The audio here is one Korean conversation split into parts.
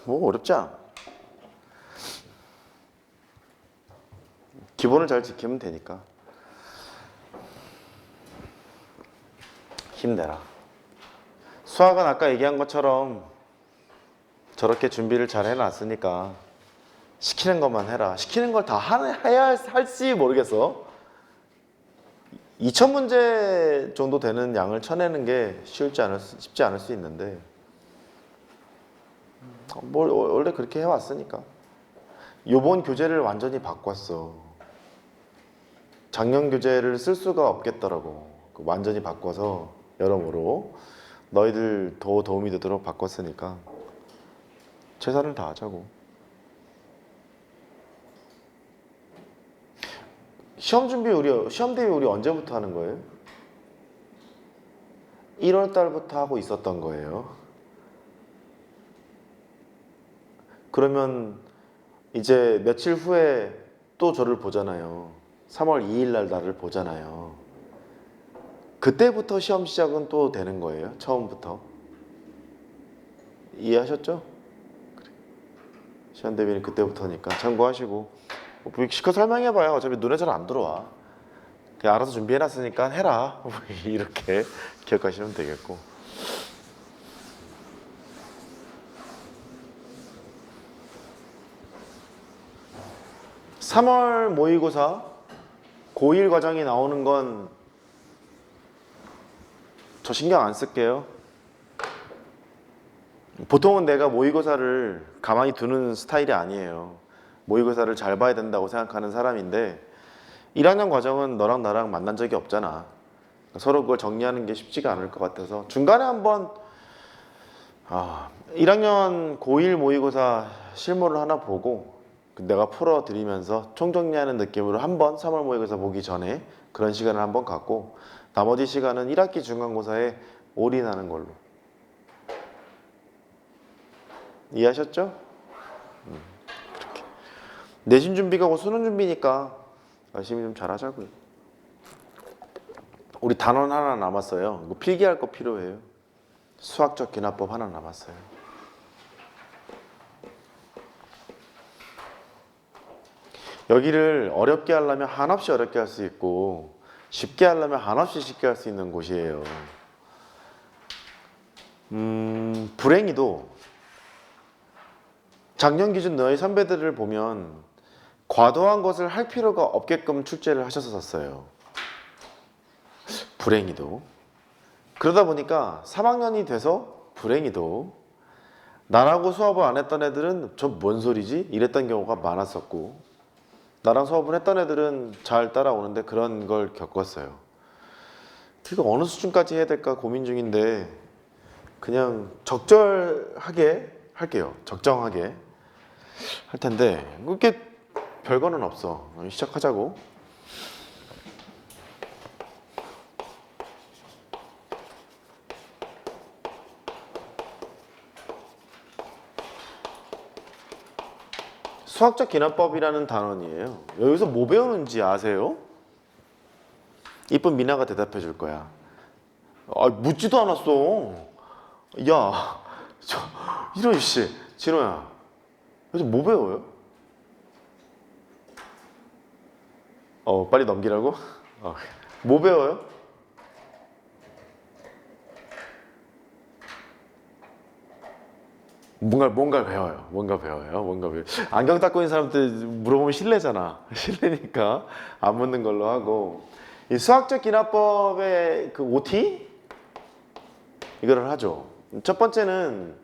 뭐 어렵지 않아. 기본을 잘 지키면 되니까. 힘내라. 수학은 아까 얘기한 것처럼 저렇게 준비를 잘 해놨으니까 시키는 것만 해라. 시키는 걸 다 해야 할지 모르겠어. 2000문제 정도 되는 양을 쳐내는 게 쉽지 않을 수 있는데 뭐 원래 그렇게 해왔으니까. 요번 교재를 완전히 바꿨어. 작년 교재를 쓸 수가 없겠더라고. 완전히 바꿔서 여러모로 너희들 더 도움이 되도록 바꿨으니까 최선을 다하자고. 시험 대비 우리 언제부터 하는 거예요? 1월 달부터 하고 있었던 거예요. 그러면 이제 며칠 후에 또 저를 보잖아요. 3월 2일 날 나를 보잖아요. 그때부터 시험 시작은 또 되는 거예요. 처음부터. 이해하셨죠? 그래. 시험 대비는 그때부터니까 참고하시고. 시컷 설명해봐요. 어차피 눈에 잘 안 들어와. 그냥 알아서 준비해놨으니까 해라. 이렇게 기억하시면 되겠고. (3월) 모의고사 고1 과정이 나오는 건 저 신경 안 쓸게요. 보통은 내가 모의고사를 가만히 두는 스타일이 아니에요. 모의고사를 잘 봐야 된다고 생각하는 사람인데 1학년 과정은 너랑 나랑 만난 적이 없잖아. 서로 그걸 정리하는 게 쉽지가 않을 것 같아서 중간에 한번 1학년 고1 모의고사 실무를 하나 보고 내가 풀어드리면서 총정리하는 느낌으로 한번 3월 모의고사 보기 전에 그런 시간을 한번 갖고 나머지 시간은 1학기 중간고사에 올인하는 걸로. 이해하셨죠? 그렇게. 내신 준비가 곧 수능 준비니까 열심히 좀 잘하자고요. 우리 단원 하나 남았어요. 이거 필기할 거 필요해요. 수학적 기납법 하나 남았어요. 여기를 어렵게 하려면 한없이 어렵게 할 수 있고 쉽게 하려면 한없이 쉽게 할 수 있는 곳이에요. 불행히도 작년 기준 너희 선배들을 보면 과도한 것을 할 필요가 없게끔 출제를 하셨었어요. 불행히도. 그러다 보니까 3학년이 돼서 불행히도 나라고 수업을 안 했던 애들은 저 뭔 소리지? 이랬던 경우가 많았었고 나랑 수업을 했던 애들은 잘 따라오는데 그런 걸 겪었어요. 그러니까 어느 수준까지 해야 될까 고민 중인데 그냥 적절하게 할게요. 적정하게 할 텐데 그게 별거는 없어. 시작하자고. 수학적 기납법이라는 단원이에요. 여기서 뭐 배우는지 아세요? 이쁜 미나가 대답해 줄 거야. 묻지도 않았어. 야, 이런 씨, 진호야. 여기서 뭐 배워요? 빨리 넘기라고? 뭐 배워요? 뭔가 배워요. 뭔가 배워요. 안경 닦고 있는 사람들 물어보면 실례잖아. 실례니까 안 묻는 걸로 하고. 이 수학적 기납법의 그 OT? 이거를 하죠. 첫 번째는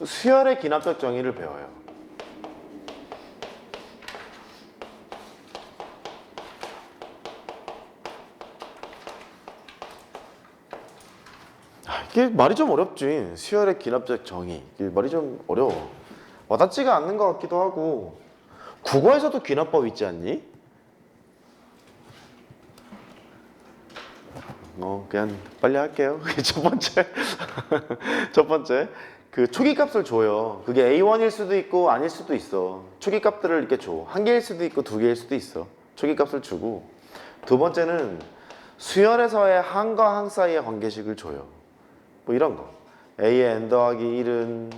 수열의 기납적 정의를 배워요. 이게 말이 좀 어렵지. 수열의 기납적 정의. 이게 말이 좀 어려워. 와닿지가 않는 것 같기도 하고. 국어에서도 기납법 있지 않니? 그냥 빨리 할게요. 첫 번째. 그 초기값을 줘요. 그게 A1일 수도 있고 아닐 수도 있어. 초기값들을 이렇게 줘. 한 개일 수도 있고 두 개일 수도 있어. 초기값을 주고. 두 번째는 수열에서의 항과 항 사이의 관계식을 줘요. 뭐 이런 거. A의 n 더하기 1은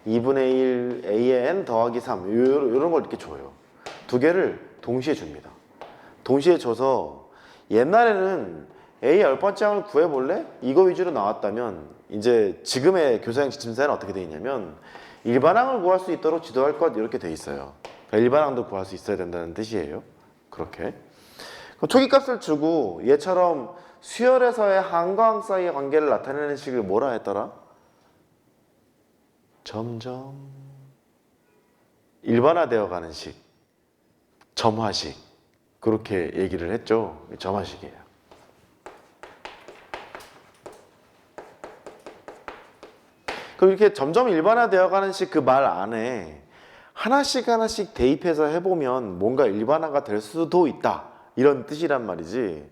2분의 1 a의 n 더하기 3 이런 걸 이렇게 줘요. 두 개를 동시에 줍니다. 동시에 줘서 옛날에는 a 열 번째 항을 구해볼래? 이거 위주로 나왔다면 이제 지금의 교사형 지침서에는 어떻게 되어 있냐면 일반항을 구할 수 있도록 지도할 것 이렇게 돼 있어요. 그러니까 일반항도 구할 수 있어야 된다는 뜻이에요. 그렇게. 그럼 초기값을 주고 얘처럼 수열에서의 항과 항 사이의 관계를 나타내는 식을 뭐라 했더라? 점점 일반화되어 가는 식, 점화식 그렇게 얘기를 했죠. 점화식이에요. 그럼 이렇게 점점 일반화되어 가는 식 그 말 안에 하나씩 하나씩 대입해서 해보면 뭔가 일반화가 될 수도 있다 이런 뜻이란 말이지.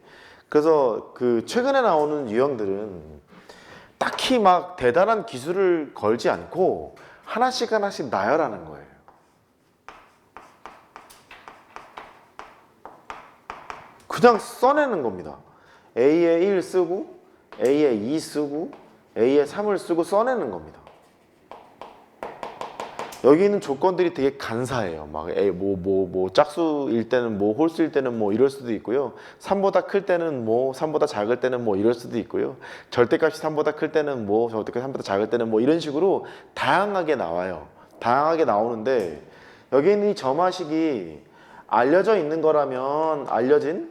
그래서 그 최근에 나오는 유형들은 딱히 막 대단한 기술을 걸지 않고 하나씩 하나씩 나열하는 거예요. 그냥 써내는 겁니다. A에 1 쓰고 A에 2 쓰고 A에 3을 쓰고 써내는 겁니다. 여기 있는 조건들이 되게 간사해요. 막 짝수일 때는 뭐, 홀수일 때는 뭐 이럴 수도 있고요. 3보다 클 때는 뭐, 3보다 작을 때는 뭐 이럴 수도 있고요. 절대값이 3보다 클 때는 뭐, 절대값이 3보다 작을 때는 뭐 이런 식으로 다양하게 나와요. 다양하게 나오는데 여기 있는 이 점화식이 알려져 있는 거라면 알려진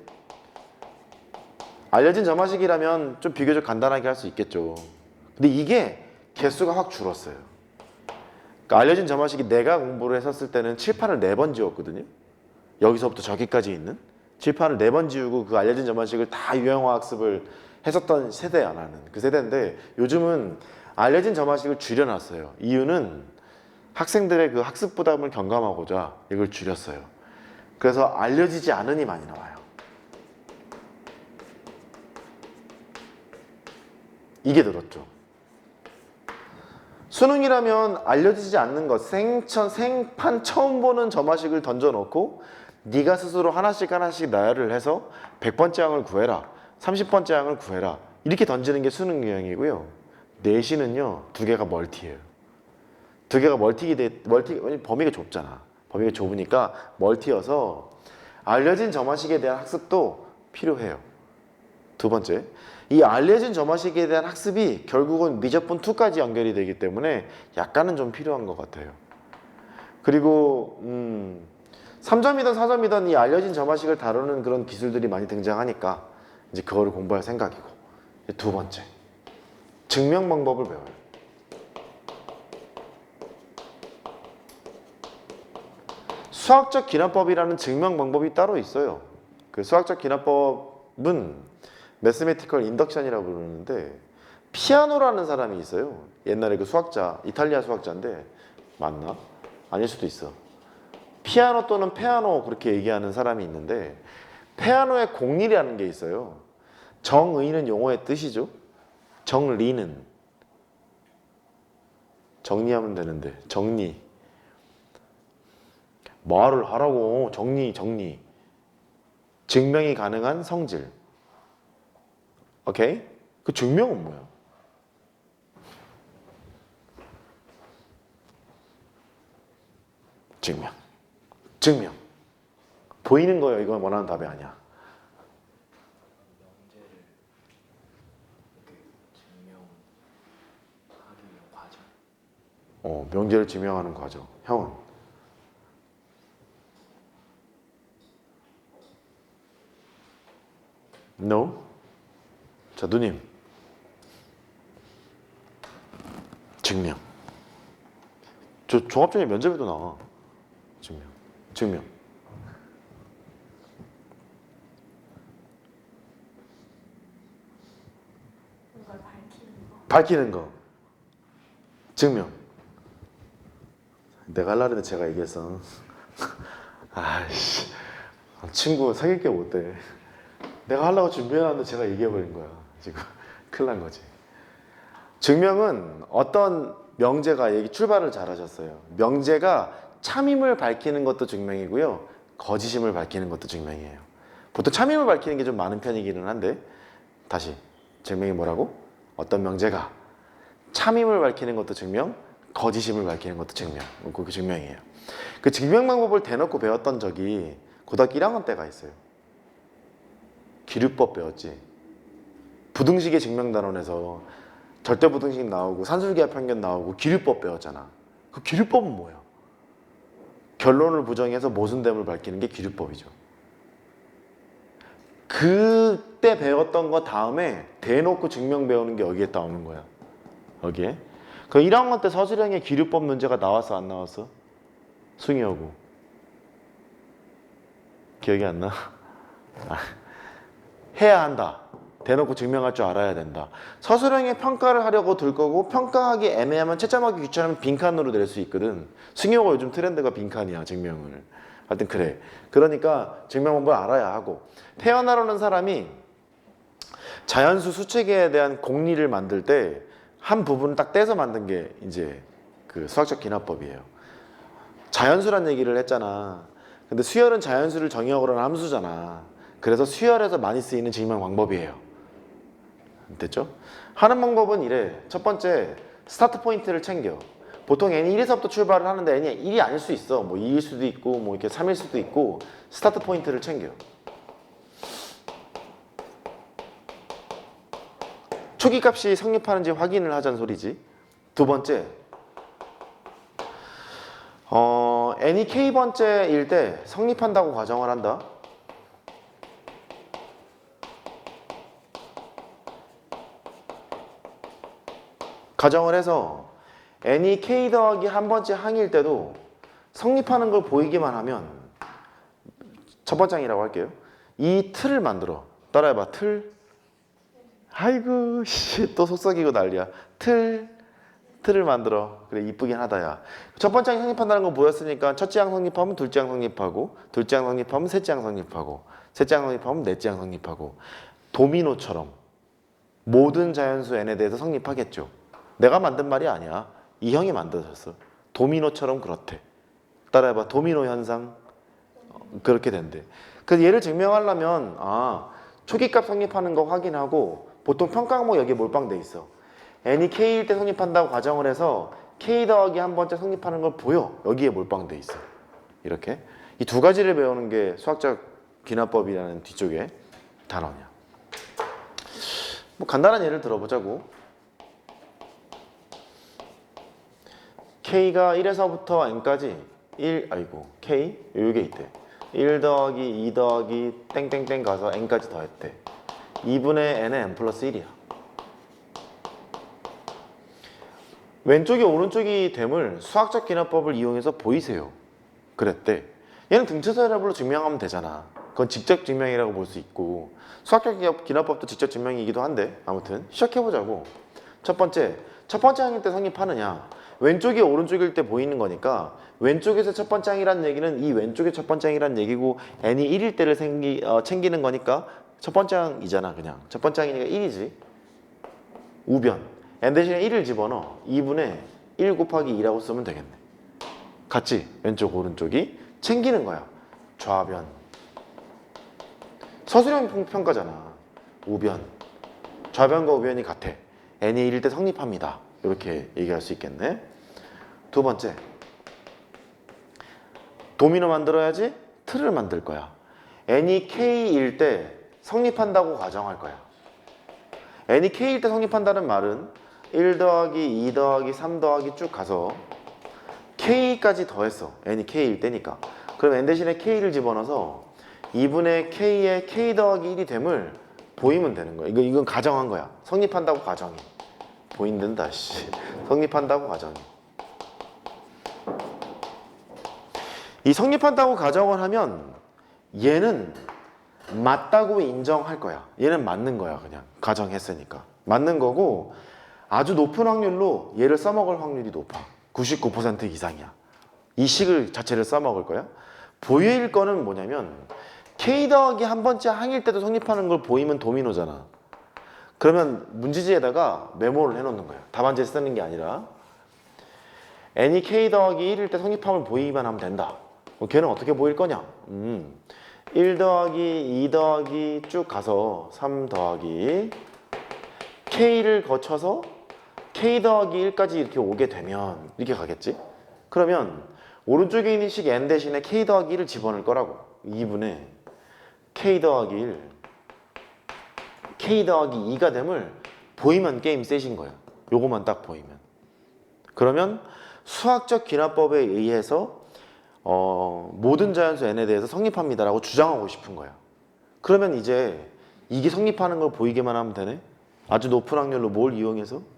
점화식이라면 좀 비교적 간단하게 할 수 있겠죠. 근데 이게 개수가 확 줄었어요. 그러니까 알려진 점화식이 내가 공부를 했었을 때는 칠판을 4번 지웠거든요. 여기서부터 저기까지 있는 칠판을 4번 지우고 그 알려진 점화식을 다 유형화 학습을 했었던 세대야 나는. 그 세대인데 요즘은 알려진 점화식을 줄여놨어요. 이유는 학생들의 그 학습 부담을 경감하고자 이걸 줄였어요. 그래서 알려지지 않으니 많이 나와요. 이게 늘었죠. 수능이라면 알려지지 않는 것, 생판 처음 보는 점화식을 던져놓고 네가 스스로 하나씩 하나씩 나열을 해서 100번째 항을 구해라, 30번째 항을 구해라 이렇게 던지는 게 수능 유형이고요. 내신은요, 두 개가 멀티예요. 두 개가 범위가 좁잖아. 범위가 좁으니까 멀티여서 알려진 점화식에 대한 학습도 필요해요. 두 번째, 이 알려진 점화식에 대한 학습이 결국은 미적분 2까지 연결이 되기 때문에 약간은 좀 필요한 것 같아요. 그리고 3점이든 4점이든 이 알려진 점화식을 다루는 그런 기술들이 많이 등장하니까 이제 그거를 공부할 생각이고, 두 번째, 증명 방법을 배워요. 수학적 기납법이라는 증명 방법이 따로 있어요. 그 수학적 기납법은 매스메티컬 인덕션이라고 부르는데 피아노라는 사람이 있어요. 옛날에 그 수학자, 이탈리아 수학자인데 맞나? 아닐 수도 있어. 피아노 또는 페아노 그렇게 얘기하는 사람이 있는데 페아노의 공리라는 게 있어요. 정의는 용어의 뜻이죠. 정리는 정리하면 되는데 정리 말을 하라고 정리 증명이 가능한 성질. 오케이? 그 증명은 뭐야? 증명 보이는 거예요. 이건 원하는 답이 아니야. 명제를 증명하는 과정. 형은? No? 자, 누님. 증명. 저 종합전형 면접에도 나와. 증명. 밝히는 거. 증명. 내가 하려고 했는데 제가 얘기했어. 아이씨. 친구 사귈 게 못돼. 내가 하려고 준비해놨는데 제가 얘기해버린 거야. 지금 큰일 난 거지. 증명은 어떤 명제가 얘기 출발을 잘 하셨어요. 명제가 참임을 밝히는 것도 증명이고요. 거짓임을 밝히는 것도 증명이에요. 보통 참임을 밝히는 게 좀 많은 편이기는 한데 다시 증명이 뭐라고? 어떤 명제가 참임을 밝히는 것도 증명, 거짓임을 밝히는 것도 증명. 그게 증명이에요. 그 증명 방법을 대놓고 배웠던 적이 고등학교 1학년 때가 있어요. 기류법 배웠지. 부등식의 증명단원에서 절대부등식 나오고 산술기하 편견 나오고 기류법 배웠잖아. 그 기류법은 뭐야? 결론을 부정해서 모순됨을 밝히는 게 기류법이죠. 그때 배웠던 거 다음에 대놓고 증명 배우는 게 여기에 나오는 거야. 여기에. 그 1학년 때 서술형의 기류법 문제가 나왔어 안 나왔어? 숭이하고. 기억이 안 나? 해야 한다. 대놓고 증명할 줄 알아야 된다. 서술형의 평가를 하려고 들 거고 평가하기 애매하면 채점하기 귀찮으면 빈칸으로 낼 수 있거든. 승효가 요즘 트렌드가 빈칸이야 증명을. 하여튼 그래. 그러니까 증명 방법을 알아야 하고 태어나려는 사람이 자연수 수체계에 대한 공리를 만들 때 한 부분을 딱 떼서 만든 게 이제 그 수학적 기납법이에요. 자연수란 얘기를 했잖아. 근데 수열은 자연수를 정의하고는 함수잖아. 그래서 수열에서 많이 쓰이는 증명 방법이에요. 됐죠? 하는 방법은 이래. 첫 번째, 스타트 포인트를 챙겨. 보통 n이 1에서부터 출발을 하는데 n이 1이 아닐 수 있어. 뭐 2일 수도 있고 뭐 이렇게 3일 수도 있고 스타트 포인트를 챙겨. 초기값이 성립하는지 확인을 하자는 소리지. 두 번째, n이 k번째일 때 성립한다고 가정을 한다. 가정을 해서 n이 k 더하기 한 번째 항일 때도 성립하는 걸 보이기만 하면 첫 번째 항이라고 할게요. 이 틀을 만들어. 따라해봐. 틀. 아이고 씨, 또 속삭이고 난리야. 틀을 만들어. 그래 이쁘긴 하다 야. 첫 번째 항 성립한다는 건 뭐였으니까 첫째 항 성립하면 둘째 항 성립하고 둘째 항 성립하면 셋째 항 성립하고 셋째 항 성립하면 넷째 항 성립하고 도미노처럼 모든 자연수 n에 대해서 성립하겠죠. 내가 만든 말이 아니야. 이 형이 만들었어. 도미노처럼 그렇대. 따라해봐. 도미노 현상. 그렇게 된대. 그래서 얘를 증명하려면 초기값 성립하는 거 확인하고 보통 평가 항목 여기에 몰빵돼 있어. n이 k일 때 성립한다고 가정을 해서 k 더하기 한 번째 성립하는 걸 보여. 여기에 몰빵돼 있어. 이렇게. 이 두 가지를 배우는 게 수학적 기납법이라는 뒤쪽에 단원이야. 뭐 간단한 예를 들어보자고. k가 1에서부터 n까지 k 요게 있대. 1 더하기 2 더하기 땡땡땡 가서 n까지 더했대. 2분의 n은 n 플러스 1이야. 왼쪽이 오른쪽이 됨을 수학적 기납법을 이용해서 보이세요. 그랬대. 얘는 등차수열합으로 증명하면 되잖아. 그건 직접 증명이라고 볼 수 있고 수학적 기납법도 직접 증명이기도 한데 아무튼 시작해보자고. 첫 번째 항일 때 성립하느냐. 왼쪽이 오른쪽일 때 보이는 거니까 왼쪽에서 첫 번째 항이라는 얘기는 이 왼쪽의 첫 번째 항이라는 얘기고 n이 1일 때를 챙기는 거니까 첫 번째 항이잖아. 그냥 첫 번째 항이니까 1이지. 우변 n 대신에 1을 집어넣어. 2분의 1 곱하기 2라고 쓰면 되겠네. 같지? 왼쪽 오른쪽이 챙기는 거야. 좌변 서술형 평가잖아. 우변 좌변과 우변이 같아. n이 1일 때 성립합니다. 이렇게 얘기할 수 있겠네. 두 번째, 도미노 만들어야지 틀을 만들 거야. n이 k일 때 성립한다고 가정할 거야. n이 k일 때 성립한다는 말은 1 더하기 2 더하기 3 더하기 쭉 가서 k까지 더했어. n이 k일 때니까. 그럼 n 대신에 k를 집어넣어서 2분의 k에 k 더하기 1이 됨을 보이면 되는 거야. 이건 가정한 거야. 성립한다고 가정해. 보인단다 씨. 성립한다고 가정해. 이 성립한다고 가정을 하면 얘는 맞다고 인정할 거야. 얘는 맞는 거야. 그냥 가정했으니까 맞는 거고 아주 높은 확률로 얘를 써먹을 확률이 높아. 99% 이상이야. 이 식을 자체를 써먹을 거야. 보일 거는 뭐냐면 k 더하기 한 번째 항일 때도 성립하는 걸 보이면 도미노잖아. 그러면 문지지에다가 메모를 해놓는 거야. 답안지에 쓰는 게 아니라 n이 k 더하기 1일 때 성립함을 보이기만 하면 된다. 걔는 어떻게 보일 거냐? 1 더하기 2 더하기 쭉 가서 3 더하기 k를 거쳐서 k 더하기 1까지 이렇게 오게 되면 이렇게 가겠지? 그러면 오른쪽에 있는 식 n 대신에 k 더하기 1을 집어넣을 거라고. 2분의 k 더하기 1, k 더하기 2가 됨을 보이면 게임 셋인 거야. 요거만 딱 보이면. 그러면 수학적 기납법에 의해서 모든 자연수 n에 대해서 성립합니다라고 주장하고 싶은 거야. 그러면 이제 이게 성립하는 걸 보이게만 하면 되네? 아주 높은 확률로 뭘 이용해서?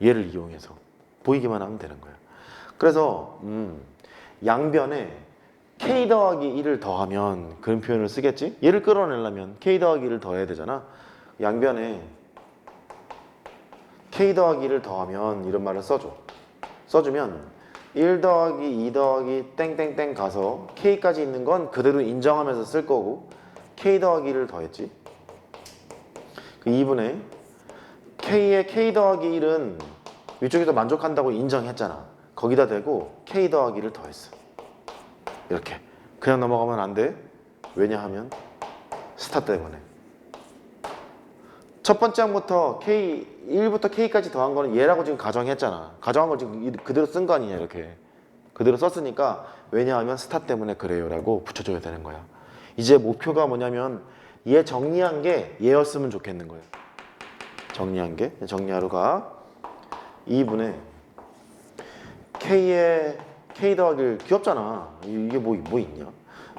얘를 이용해서 보이게만 하면 되는 거야. 그래서 양변에 k 더하기 1을 더하면 그런 표현을 쓰겠지? 얘를 끌어내려면 k 더하기 1을 더해야 되잖아. 양변에 k 더하기 1을 더하면 이런 말을 써줘. 써주면 1 더하기 2 더하기 땡땡땡 가서 k까지 있는 건 그대로 인정하면서 쓸 거고 k 더하기 1을 더했지. 그 2분의 k의 k 더하기 1은 이쪽에서 만족한다고 인정했잖아. 거기다 대고 k 더하기 1을 더했어. 이렇게 그냥 넘어가면 안 돼. 왜냐하면 스타 때문에. 첫 번째 항부터 k 1부터 k까지 더한 거는 얘라고 지금 가정했잖아. 가정한 걸 지금 그대로 쓴 거 아니냐. 이렇게 그대로 썼으니까 왜냐하면 스타 때문에 그래요 라고 붙여줘야 되는 거야. 이제 목표가 뭐냐면 얘 정리한 게 얘였으면 좋겠는 거야. 정리한 게 정리하러 가. 2분의 k의 k 더하기 1 귀엽잖아. 이게 뭐 있냐?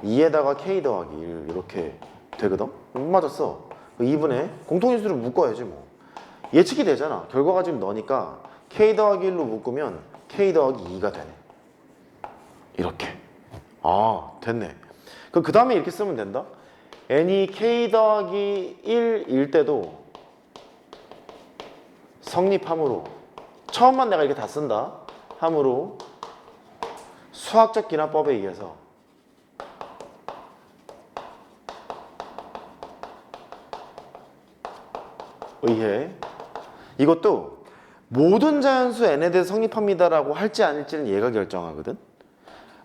2에다가 k 더하기 1 이렇게 되거든? 맞았어. 2분의 공통인수를 묶어야지 뭐. 예측이 되잖아. 결과가 지금 너니까 k 더하기 1로 묶으면 k 더하기 2가 되네. 이렇게. 아, 됐네. 그럼 그 다음에 이렇게 쓰면 된다. n이 k 더하기 1일 때도 성립함으로, 처음만 내가 이렇게 다 쓴다. 함으로 수학적 기납법에 의해서 이것도 모든 자연수 n에 대해서 성립합니다라고 할지 아닐지는 얘가 결정하거든.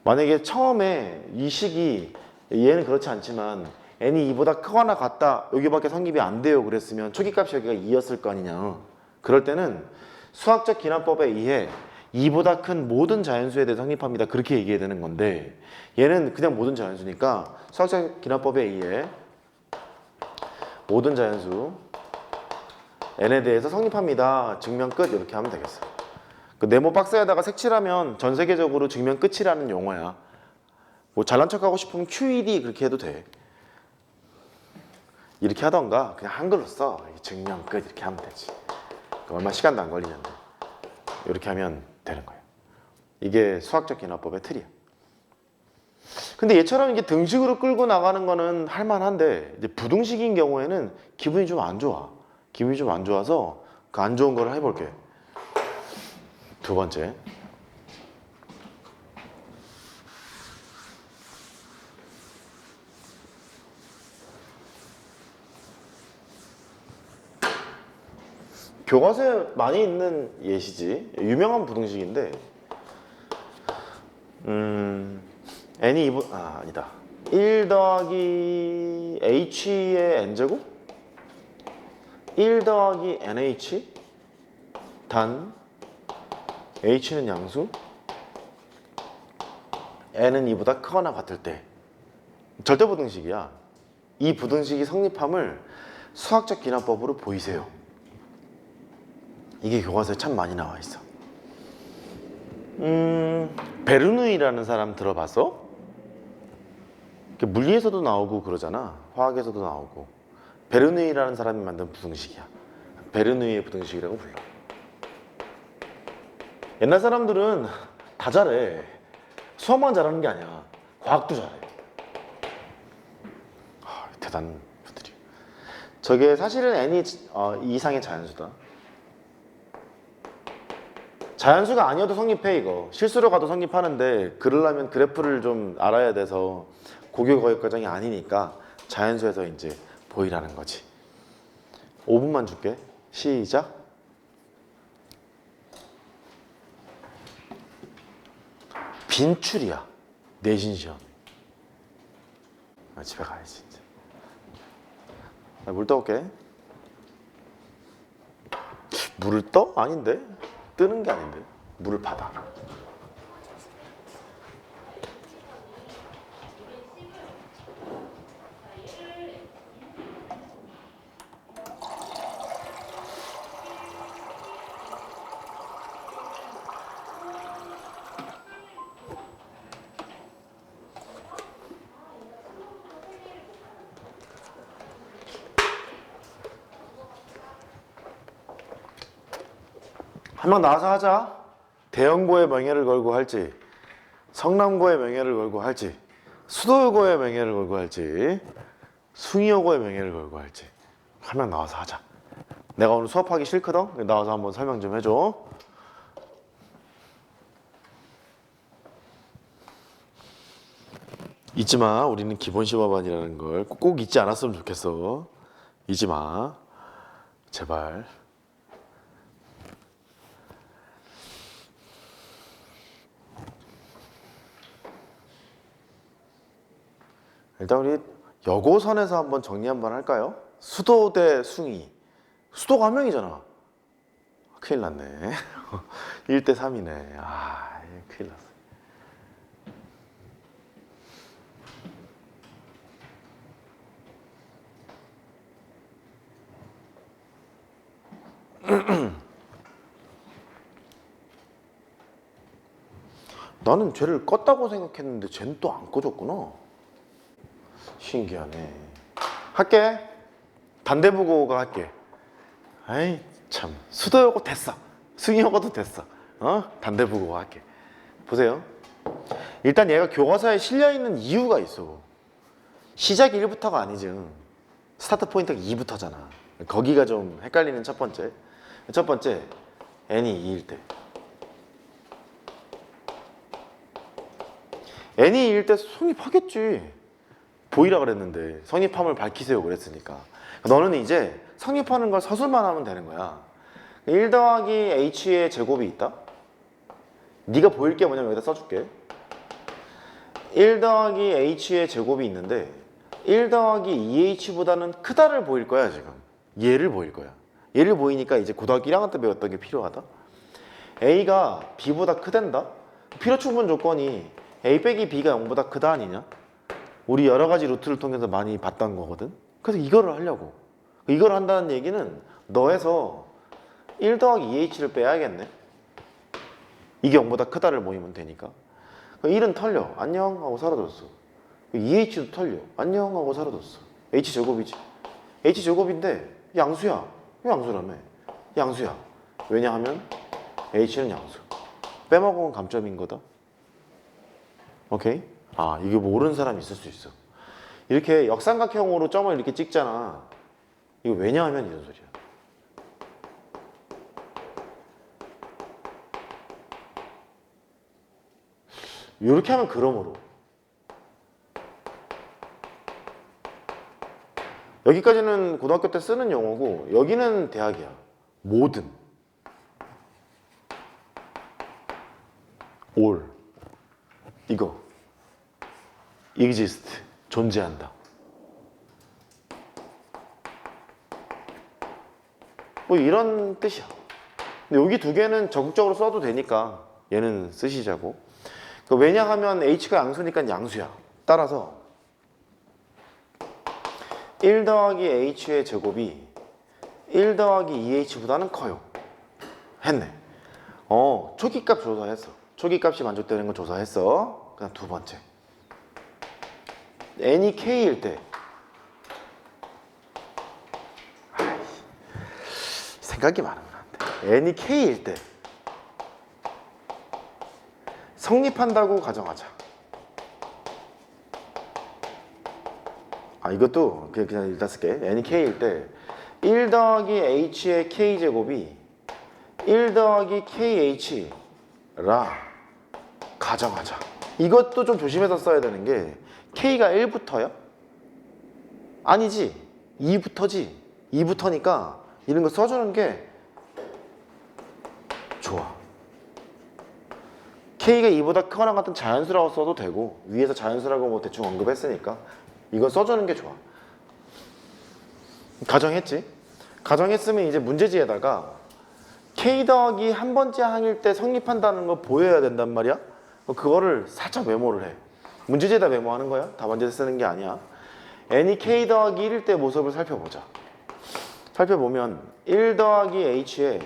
만약에 처음에 이 식이 얘는 그렇지 않지만 n이 2보다 크거나 같다 여기밖에 성립이 안 돼요 그랬으면 초기값이 여기가 2였을 거 아니냐. 그럴 때는 수학적 기납법에 의해 2보다 큰 모든 자연수에 대해서 성립합니다 그렇게 얘기해야 되는 건데 얘는 그냥 모든 자연수니까 수학적 기납법에 의해 모든 자연수 n에 대해서 성립합니다 증명 끝 이렇게 하면 되겠어. 그 네모 박스에다가 색칠하면 전 세계적으로 증명 끝이라는 용어야. 뭐 잘난 척하고 싶으면 QED 그렇게 해도 돼. 이렇게 하던가 그냥 한글로 써. 증명 끝 이렇게 하면 되지. 얼마 시간도 안 걸리는데 이렇게 하면 되는 거예요. 이게 수학적 기납법의 틀이야. 근데 얘처럼 이게 등식으로 끌고 나가는 거는 할만한데 이제 부등식인 경우에는 기분이 좀 안 좋아. 기분이 좀 안 좋아서 그 안 좋은 걸 해볼게. 두 번째. 교과서에 많이 있는 예시지. 유명한 부등식인데 n이 2분 아니다 1 더하기 h의 n제곱 1 더하기 nh 단 h는 양수 n은 2보다 크거나 같을 때 절대 부등식이야. 이 부등식이 성립함을 수학적 기납법으로 보이세요. 이게 교과서에 참 많이 나와 있어. 베르누이라는 사람 들어봤어? 물리에서도 나오고 그러잖아. 화학에서도 나오고. 베르누이라는 사람이 만든 부등식이야. 베르누이의 부등식이라고 불러. 옛날 사람들은 다 잘해. 수학만 잘하는 게 아니야. 과학도 잘해. 대단한 분들이야. 저게 사실은 n이 이상의 자연수다. 자연수가 아니어도 성립해 이거. 실수로 가도 성립하는데 그러려면 그래프를 좀 알아야 돼서 고교 거역 과정이 아니니까 자연수에서 이제 보이라는 거지. 5분만 줄게. 시작. 빈출이야. 내신 시험. 집에 가야지 이제. 물 떠올게. 물을 떠? 아닌데? 뜨는 게 아닌데 물을 받아. 한 명 나와서 하자. 대형고의 명예를 걸고 할지, 성남고의 명예를 걸고 할지, 수도여고의 명예를 걸고 할지, 숭이여고의 명예를 걸고 할지. 한 명 나와서 하자. 내가 오늘 수업하기 싫거든? 나와서 한번 설명 좀 해줘. 잊지 마. 우리는 기본 심화반이라는 걸 꼭 잊지 않았으면 좋겠어. 잊지 마. 제발. 일단 우리 여고선에서 한번 정리 한번 할까요? 수도 대 숭이. 수도가 한 명이잖아. 큰일 났네. 1대 3이네. 아, 큰일 났어. 나는 쟤를 껐다고 생각했는데 쟤는 또 안 꺼졌구나. 신기하네. 할게. 단대부고가 할게. 아이 참. 수도여고 됐어. 숭이여고도 됐어. 단대부고가 할게. 보세요. 일단 얘가 교과서에 실려있는 이유가 있어. 시작이 1부터가 아니죠. 스타트 포인트가 2부터잖아. 거기가 좀 헷갈리는 첫 번째. 첫 번째, n이 2일 때. n이 2일 때 성립하겠지. 보이라 그랬는데 성립함을 밝히세요 그랬으니까. 너는 이제 성립하는 걸 서술만 하면 되는 거야. 1 더하기 h의 제곱이 있다. 네가 보일 게 뭐냐면 여기다 써줄게. 1 더하기 h의 제곱이 있는데 1 더하기 2h보다는 크다를 보일 거야 지금. 얘를 보일 거야. 얘를 보이니까 이제 고등학교 1학년 때 배웠던 게 필요하다. a가 b보다 크댄다. 필요충분 조건이 a 빼기 b가 0보다 크다 아니냐? 우리 여러 가지 루트를 통해서 많이 봤던 거거든. 그래서 이거를 하려고. 이걸 한다는 얘기는 너에서 1 더하기 2h를 빼야겠네. 이게 0보다 크다를 모이면 되니까. 1은 털려. 안녕 하고 사라졌어. 2h도 털려. 안녕 하고 사라졌어. h제곱이지. h제곱인데 양수야. 양수라며. 양수야. 왜냐하면 h는 양수. 빼먹은 감점인 거다. 오케이? 아, 이게 모르는 사람이 있을 수 있어. 이렇게 역삼각형으로 점을 이렇게 찍잖아. 이거 왜냐하면 이런 소리야. 이렇게 하면 그러므로. 여기까지는 고등학교 때 쓰는 용어고 여기는 대학이야. 모든. all. 이거. exist. 존재한다. 뭐 이런 뜻이야. 근데 여기 두 개는 적극적으로 써도 되니까 얘는 쓰시자고. 왜냐하면 h가 양수니까 양수야. 따라서 1 더하기 h의 제곱이 1 더하기 2h보다는 커요. 했네. 초기값 조사했어. 초기값이 만족되는 건 조사했어. 그다음 두 번째. n이 k일 때 생각이 많으면 안 돼. n이 k일 때 성립한다고 가정하자. 이것도 그냥 일단 쓸게. n이 k일 때 1 더하기 h의 k제곱이 1 더하기 kh라 가정하자. 이것도 좀 조심해서 써야 되는 게 k가 1부터야? 아니지. 2부터지. 2부터니까 이런 거 써주는 게 좋아. k가 2보다 크거나 같은 자연수라고 써도 되고 위에서 자연수라고 뭐 대충 언급했으니까 이거 써주는 게 좋아. 가정했지? 가정했으면 이제 문제지에다가 K 더하기 한 번째 항일 때 성립한다는 거 보여야 된단 말이야. 그거를 살짝 메모를 해. 문제지에다 메모하는 거야. 답안지에 쓰는 게 아니야. n이 K 더하기 1일 때 모습을 살펴보자. 살펴보면 1 더하기 h에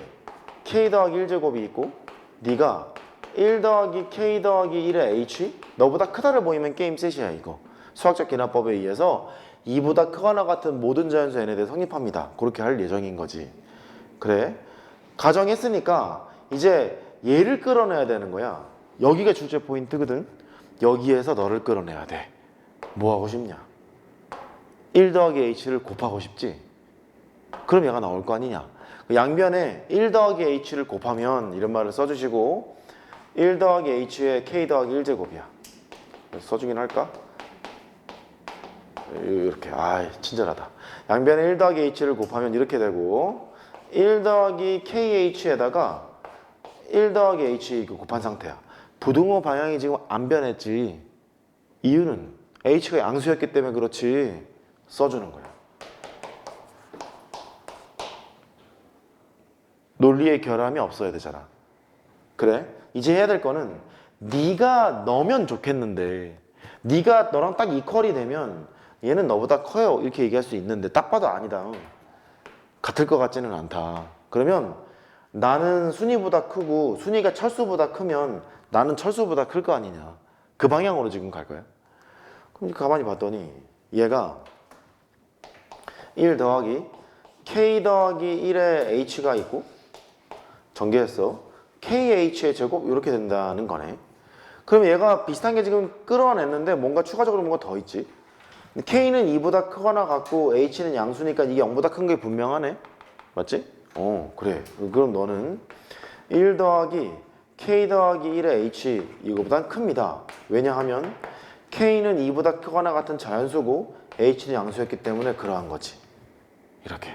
K 더하기 1제곱이 있고 네가 1 더하기 K 더하기 1의 h 너보다 크다를 보이면 게임 셋이야 이거. 수학적 기납법에 의해서 2보다 크거나 같은 모든 자연수 n에 대해 성립합니다. 그렇게 할 예정인 거지. 그래. 가정했으니까 이제 얘를 끌어내야 되는 거야. 여기가 출제 포인트거든. 여기에서 너를 끌어내야 돼. 뭐 하고 싶냐? 1 더하기 h를 곱하고 싶지? 그럼 얘가 나올 거 아니냐? 양변에 1 더하기 h를 곱하면 이런 말을 써주시고 1 더하기 h에 k 더하기 1제곱이야. 써주긴 할까? 이렇게. 아, 친절하다. 양변에 1 더하기 h를 곱하면 이렇게 되고 1 더하기 kh에다가 1 더하기 h 곱한 상태야. 부등호 방향이 지금 안 변했지. 이유는 h가 양수였기 때문에 그렇지. 써주는 거야. 논리의 결함이 없어야 되잖아. 그래? 이제 해야 될 거는 네가 너면 좋겠는데 네가 너랑 딱 이퀄이 되면 얘는 너보다 커요 이렇게 얘기할 수 있는데 딱 봐도 아니다. 같을 것 같지는 않다. 그러면 나는 순위보다 크고 순위가 철수보다 크면 나는 철수보다 클 거 아니냐. 그 방향으로 지금 갈 거야. 그럼 가만히 봤더니 얘가 1 더하기 k 더하기 1에 h가 있고 전개했어. KH의 제곱 이렇게 된다는 거네. 그럼 얘가 비슷한 게 지금 끌어냈는데 뭔가 추가적으로 뭔가 더 있지. K는 2보다 크거나 같고 H는 양수니까 이게 0보다 큰 게 분명하네. 맞지? 그래. 그럼 너는 1 더하기 K 더하기 1의 H 이거보단 큽니다. 왜냐하면 K는 2보다 크거나 같은 자연수고 H는 양수였기 때문에 그러한 거지. 이렇게.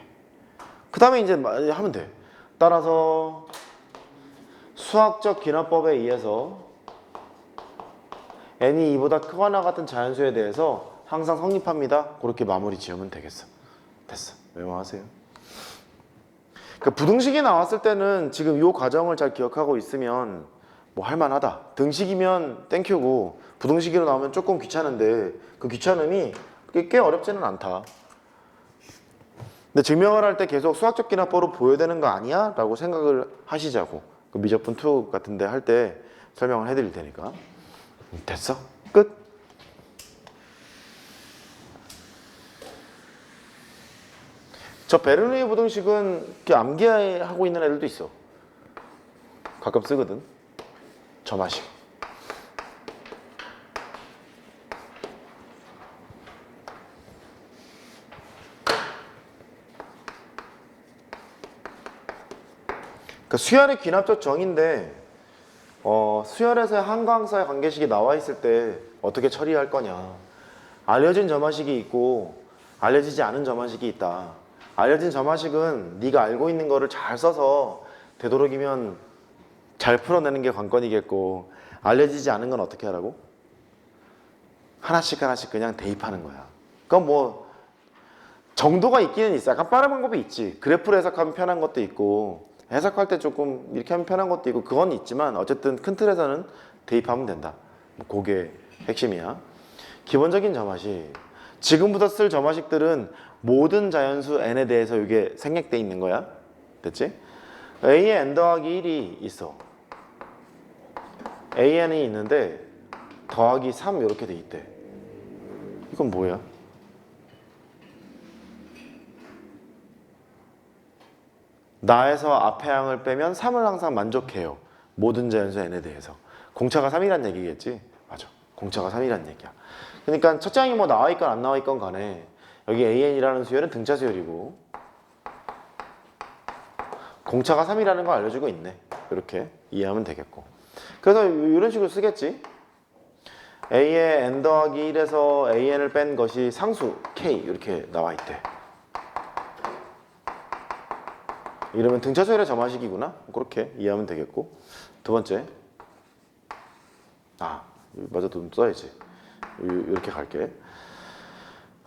그 다음에 이제 하면 돼. 따라서 수학적 기납법에 의해서 n이 2보다 크거나 같은 자연수에 대해서 항상 성립합니다. 그렇게 마무리 지으면 되겠어. 됐어. 메모하세요. 그러니까 부등식이 나왔을 때는 지금 이 과정을 잘 기억하고 있으면 뭐 할만하다. 등식이면 땡큐고 부등식으로 나오면 조금 귀찮은데 그 귀찮음이 꽤 어렵지는 않다. 근데 증명을 할 때 계속 수학적 기납법으로 보여야 되는 거 아니야? 라고 생각을 하시자고. 그 미적분 2 같은데 할 때 설명을 해드릴 테니까. 됐어? 끝? 저 베르누이 부등식은 이렇게 암기하고 있는 애들도 있어. 가끔 쓰거든. 저 맛이. 그러니까 수열의 귀납적 정의인데 수열에서의 한강사의 관계식이 나와 있을 때 어떻게 처리할 거냐. 알려진 점화식이 있고 알려지지 않은 점화식이 있다. 알려진 점화식은 네가 알고 있는 거를 잘 써서 되도록이면 잘 풀어내는 게 관건이겠고 알려지지 않은 건 어떻게 하라고? 하나씩 하나씩 그냥 대입하는 거야. 그건 뭐 정도가 있기는 있어. 약간 빠른 방법이 있지. 그래프로 해석하면 편한 것도 있고 해석할 때 조금 이렇게 하면 편한 것도 있고 그건 있지만 어쨌든 큰 틀에서는 대입하면 된다. 그게 핵심이야. 기본적인 점화식. 지금부터 쓸 점화식들은 모든 자연수 n에 대해서 이게 생략돼 있는 거야. 됐지? a에 n 더하기 1이 있어. an이 있는데 더하기 3 이렇게 돼 있대. 이건 뭐야? 나에서 앞에 항을 빼면 3을 항상 만족해요. 모든 자연수 n에 대해서. 공차가 3이란 얘기겠지? 맞아. 공차가 3이란 얘기야. 그러니까 첫째 항이 뭐 나와 있건 안 나와 있건 간에 여기 an이라는 수열은 등차 수열이고 공차가 3이라는 거 알려주고 있네. 이렇게 이해하면 되겠고. 그래서 이런 식으로 쓰겠지. a의 n 더하기 1에서 an을 뺀 것이 상수 k 이렇게 나와 있대. 이러면 등차 수열의 점화식이구나. 그렇게 이해하면 되겠고. 두 번째. 맞아. 돈 써야지. 이렇게 갈게.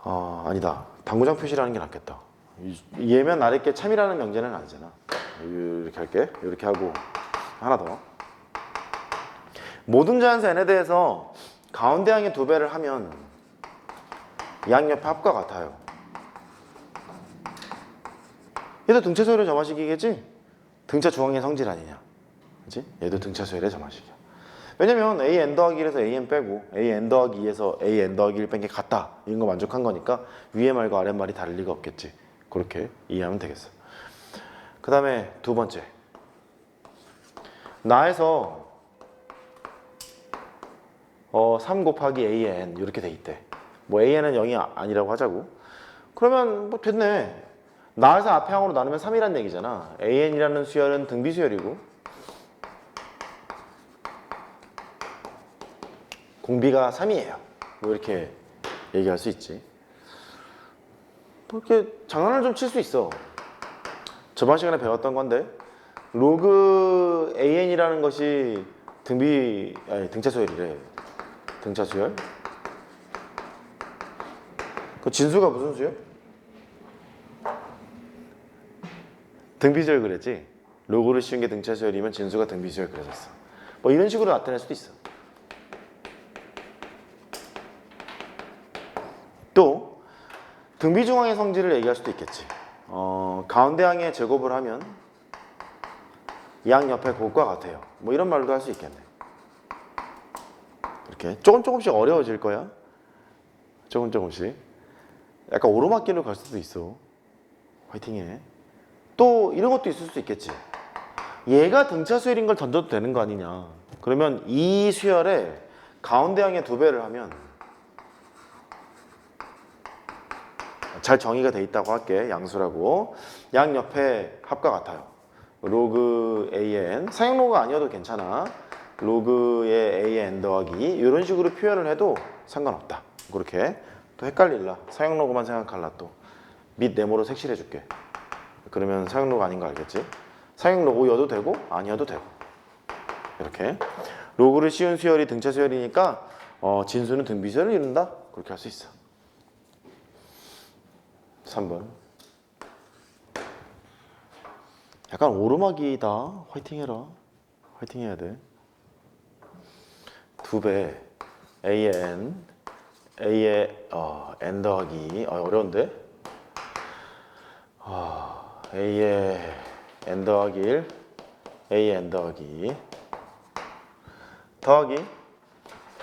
아니다. 당구장 표시라는 게 낫겠다. 얘면 아랫게 참이라는 명제는 아니잖아. 이렇게 할게. 이렇게 하고 하나 더. 모든 자연수 n에 대해서 가운데 항의 2배를 하면 양옆의 합과 같아요. 얘도 등차 수열의 점화식이겠지? 등차 중앙의 성질 아니냐. 그치? 얘도 등차 수열의 점화식이야. 왜냐면 an 더하기 1에서 an 빼고 an 더하기 2에서 an 더하기 1 뺀 게 같다. 이런 거 만족한 거니까 위에 말과 아래 말이 다를 리가 없겠지. 그렇게 이해하면 되겠어. 그 다음에 두 번째. 나에서 3 곱하기 an 이렇게 돼 있대. 뭐 an은 0이 아니라고 하자고. 그러면 뭐 됐네. 나에서 앞에 항으로 나누면 3이란 얘기잖아. an이라는 수열은 등비수열이고 공비가 3이에요. 뭐 이렇게 얘기할 수 있지. 뭐 이렇게 장난을 좀 칠 수 있어. 저번 시간에 배웠던 건데 로그 an이라는 것이 등차수열이래. 등차수열. 그 진수가 무슨 수열? 등비수열 그랬지. 로그를 씌운 게 등차수열이면 진수가 등비수열 그랬었어. 뭐 이런 식으로 나타낼 수도 있어. 또 등비중앙의 성질을 얘기할 수도 있겠지. 가운데 항의 제곱을 하면 양옆의 곱과 같아요. 뭐 이런 말도 할 수 있겠네. 이렇게 조금씩 어려워질 거야. 조금씩. 약간 오르막길로 갈 수도 있어. 화이팅해. 또 이런 것도 있을 수 있겠지. 얘가 등차 수열인 걸 던져도 되는 거 아니냐. 그러면 이 수열에 가운데 항의 2배를 하면 잘 정의가 돼 있다고 할게. 양수라고. 양옆의 합과 같아요. 로그 an. 사용로가 아니어도 괜찮아. 로그의 an 더하기 이런 식으로 표현을 해도 상관없다. 그렇게. 또 헷갈릴라. 사용로그만 생각할라 또. 밑 네모로 색칠해 줄게. 그러면 사용로그 아닌 거 알겠지? 사용로그여도 되고 아니어도 되고. 이렇게. 로그를 씌운 수열이 등차 수열이니까 진수는 등비수열을 이룬다. 그렇게 할 수 있어. 3번. 약간 오르막이다. 화이팅 해라. 화이팅 해야 돼. 2배 an a의 n 더하기 어려운데? a의 n 더하기 1 a의 n 더하기 더하기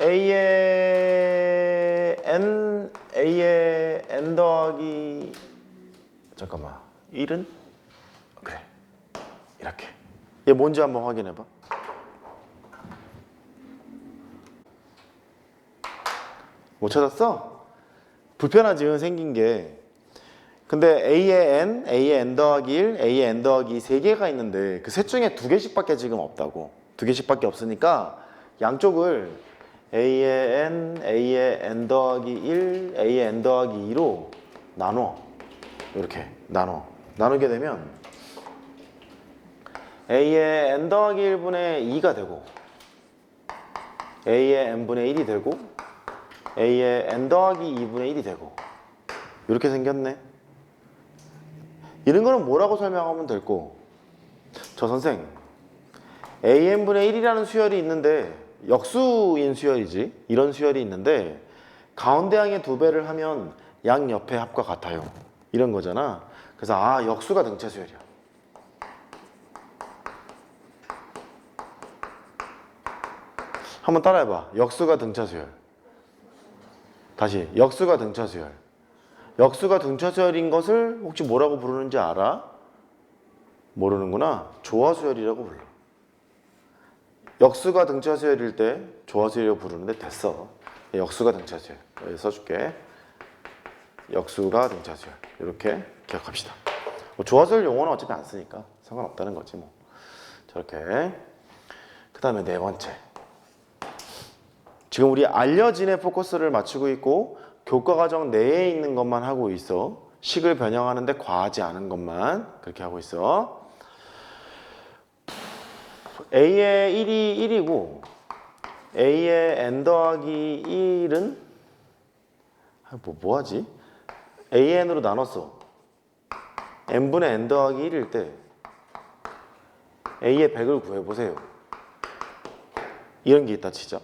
a의 n 더하기 잠깐만 1은? 그래 이렇게 얘 뭔지 한번 확인해봐. 못 찾았어? 불편하지 생긴 게. 근데 a의 n 더하기 1, a의 n 더하기 3개가 있는데 그 셋 중에 2개씩밖에 지금 없다고. 2개씩밖에 없으니까 양쪽을 a의 n 더하기 1, a의 n 더하기 2로 나눠. 이렇게 나누게 되면 a의 n 더하기 1분의 2가 되고 a의 n분의 1이 되고 a의 n 더하기 2분의 1이 되고 이렇게 생겼네. 이런 거는 뭐라고 설명하면 될고, 저 선생 an분의 1이라는 수열이 있는데 역수인 수열이지. 이런 수열이 있는데 가운데 항의 2배를 하면 양옆의 합과 같아요. 이런 거잖아. 그래서 역수가 등차 수열이야. 한번 따라해봐. 역수가 등차 수열. 다시 역수가 등차 수열. 역수가 등차 수열인 것을 혹시 뭐라고 부르는지 알아? 모르는구나. 조화 수열이라고 불러. 역수가 등차 수열일 때 조화 수열이라고 부르는데 됐어. 역수가 등차 수열. 여기 써줄게. 역수가 등차 수열. 이렇게 기억합시다. 조화 수열 용어는 어차피 안 쓰니까 상관없다는 거지 뭐. 저렇게. 그 다음에 네 번째. 지금 우리 알려진에 포커스를 맞추고 있고 교과과정 내에 있는 것만 하고 있어. 식을 변형하는데 과하지 않은 것만 그렇게 하고 있어. a의 1이 1이고 a의 n 더하기 1은 뭐하지? an으로 나눴어. n분의 n 더하기 1일 때 A의 100을 구해보세요. 이런 게 있다 치죠.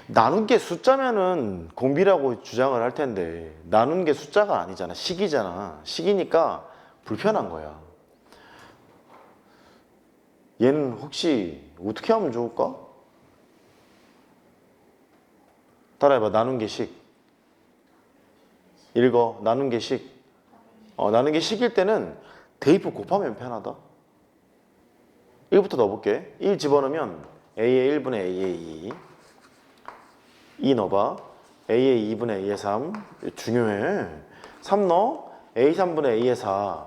나눈 게 숫자면은 공비라고 주장을 할 텐데 나눈 게 숫자가 아니잖아. 식이잖아. 식이니까 불편한 거야. 얘는 혹시 어떻게 하면 좋을까? 따라해봐. 나눈 게 식. 읽어. 나눈 게 식. 나눈 게 식일 때는 대입부 곱하면 편하다. 1부터 넣어볼게. 1 집어넣으면 A의 1분의 A의 2. 2 넣어봐. A의 2분의 A의 3. 중요해. 3 넣어. A 3분의 A의 4.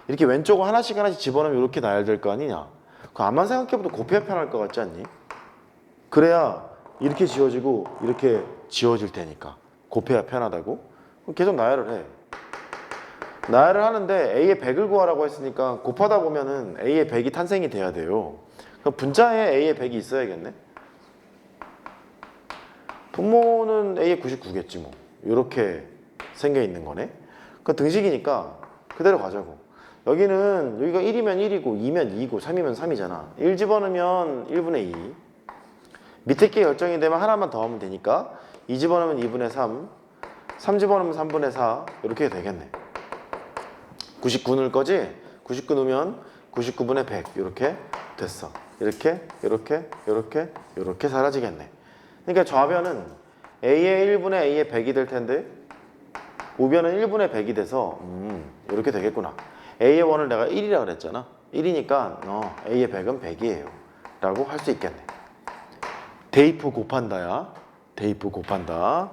이렇게 왼쪽을 하나씩 하나씩 집어넣으면 이렇게 나야 될 거 아니냐. 그 암만 생각해봐도 곱해야 편할 것 같지 않니? 그래야 이렇게 지워지고 이렇게 지워질 테니까. 곱해야 편하다고? 그럼 계속 나열을 해. 나열을 하는데 A의 100을 구하라고 했으니까 곱하다 보면은 A의 100이 탄생이 돼야 돼요. 그럼 분자에 A의 100이 있어야겠네. 분모는 A의 99겠지 뭐. 이렇게 생겨 있는 거네. 그 등식이니까 그대로 가자고. 여기는 여기가 1이면 1이고 2면 2고 3이면 3이잖아. 1 집어넣으면 1분의 2. 밑에 게 결정이 되면 하나만 더 하면 되니까 2 집어넣으면 2분의 3. 3 집어넣으면 3분의 4. 이렇게 되겠네. 99 넣을 거지? 99 넣으면 99분의 100 이렇게 됐어. 이렇게 이렇게 사라지겠네. 그러니까 좌변은 A의 1분의 A의 100이 될 텐데 우변은 1분의 100이 돼서 이렇게 되겠구나. A의 1을 내가 1이라고 그랬잖아. 1이니까 A의 100은 100이에요 라고 할 수 있겠네. 대입부 곱한다야. 대입부 곱한다.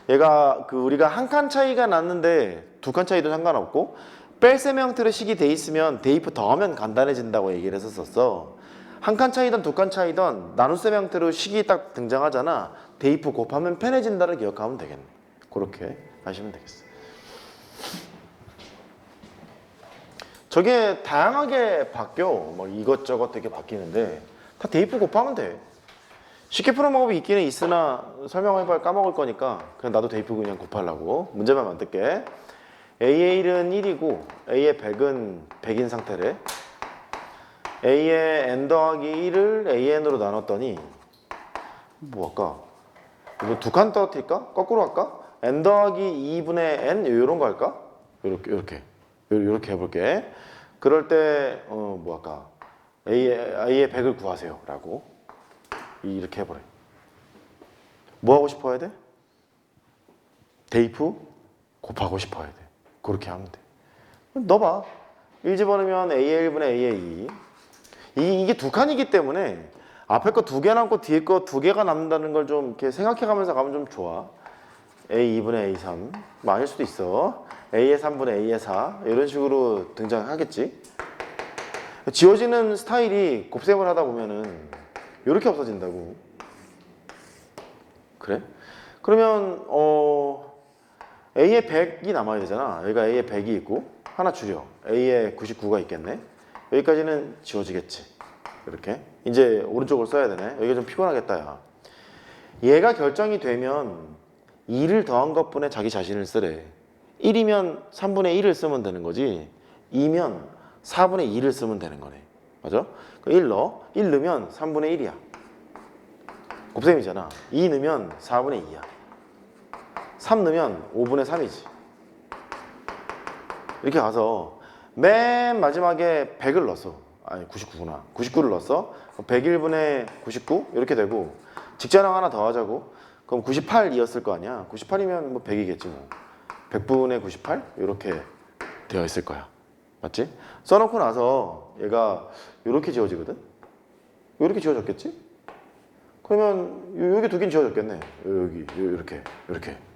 얘가 우리가 한 칸 차이가 났는데 두 칸 차이도 상관없고 뺄셈 형태로 식이 돼 있으면 대입부 더하면 간단해진다고 얘기를 했었어. 한 칸 차이든 두 칸 차이든 나눗셈 형태로 식이 딱 등장하잖아. 대입부 곱하면 편해진다를 기억하면 되겠네. 그렇게 하시면 되겠어. 저게 다양하게 바뀌어. 뭐 이것저것 되게 바뀌는데 다 대입부 곱하면 돼. 쉽게 푸는 방법이 있기는 있으나 설명해봐 까먹을 거니까 그냥 나도 대입부 그냥 곱하려고 문제만 만들게. A의 1은 1이고 A의 100은 100인 상태래. A의 n 더하기 1을 AN으로 나눴더니 뭐 할까? 이거 두 칸 떨어뜨릴까? 거꾸로 할까? n 더하기 2분의 n 이런 거 할까? 이렇게 해볼게. 그럴 때 뭐 할까? A의 100을 구하세요 라고 이렇게 해버려. 뭐 하고 싶어야 돼? 대입부 곱하고 싶어야 돼. 그렇게 하면 돼. 넣어봐. 1 집어넣으면 A의 1분의 A의 2. 이게 두 칸이기 때문에 앞에 거 두 개 남고 뒤에 거 두 개가 남는다는 걸 좀 이렇게 생각해 가면서 가면 좀 좋아. A 2분의 A 3. 뭐 아닐 수도 있어. A의 3분의 A의 4. 이런 식으로 등장하겠지. 지워지는 스타일이 곱셈을 하다 보면은 이렇게 없어진다고. 그래? 그러면 A의 100이 남아야 되잖아. 여기가 A의 100이 있고 하나 줄여. A의 99가 있겠네. 여기까지는 지워지겠지. 이렇게. 이제 오른쪽을 써야 되네. 여기가 좀 피곤하겠다 야. 얘가 결정이 되면 2를 더한 것분에 자기 자신을 쓰래. 1이면 3분의 1을 쓰면 되는 거지. 2면 4분의 2를 쓰면 되는 거네. 맞아? 1 넣어. 1 넣으면 3분의 1이야. 곱셈이잖아. 2 넣으면 4분의 2야. 3 넣으면 5분의 3이지. 이렇게 가서 맨 마지막에 100을 넣었어. 아니 99구나. 99를 넣었어. 101분의 99 이렇게 되고 직전항 하나 더 하자고. 그럼 98이었을 거 아니야. 98이면 뭐 100이겠지 뭐. 100분의 98 이렇게 되어 있을 거야. 맞지? 써놓고 나서 얘가 이렇게 지워지거든. 이렇게 지워졌겠지? 그러면 여기 두 개는 지워졌겠네. 여기 이렇게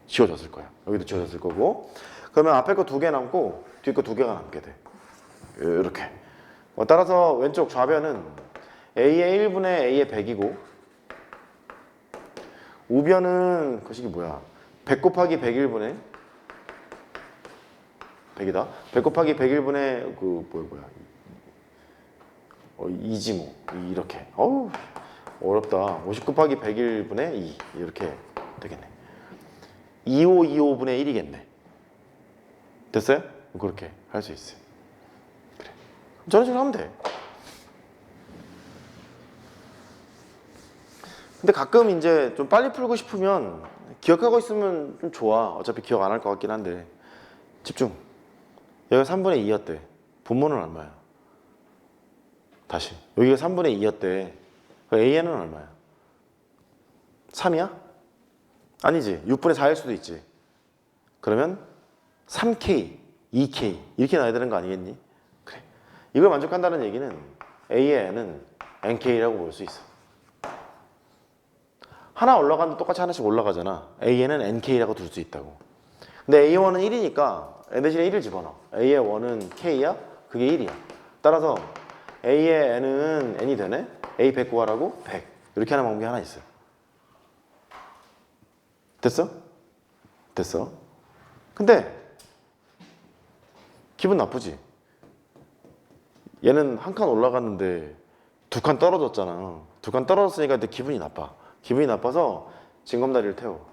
지워졌을 거야. 여기도 지워졌을 거고. 그러면 앞에 거 두 개 남고 뒤에 거 두 개가 남게 돼. 이렇게. 따라서 왼쪽 좌변은 A의 1분의 A의 100이고 우변은 그 식이 뭐야? 100 곱하기 101분의 100이다. 100 곱하기 101분의 뭐야? 2지 뭐. 이렇게. 어우 어렵다. 50 곱하기 101분의 2 이렇게 되겠네. 2525분의 1이겠네. 됐어요? 그렇게 할 수 있어요. 그래. 저런 식으로 하면 돼. 근데 가끔 이제 좀 빨리 풀고 싶으면 기억하고 있으면 좀 좋아. 어차피 기억 안 할 것 같긴 한데. 집중. 여기가 3분의 2였대. 분모는 얼마야? 다시. 여기가 3분의 2였대. AN은 얼마야? 3이야? 아니지. 6분의 4일 수도 있지. 그러면 3K, 2K 이렇게 나와야 되는 거 아니겠니? 그래. 이걸 만족한다는 얘기는 A의 N은 NK라고 볼 수 있어. 하나 올라가는데 똑같이 하나씩 올라가잖아. AN은 NK라고 둘 수 있다고. 근데 A1은 1이니까 N 대신에 1을 집어넣어. A의 1은 K야? 그게 1이야. 따라서 A의 N은 N이 되네? A 100 구하라고? 100. 이렇게 하는 방법이 하나 있어. 됐어? 됐어. 근데 기분 나쁘지? 얘는 한 칸 올라갔는데 두 칸 떨어졌잖아. 두 칸 떨어졌으니까 내 기분이 나빠. 기분이 나빠서 징검다리를 태워.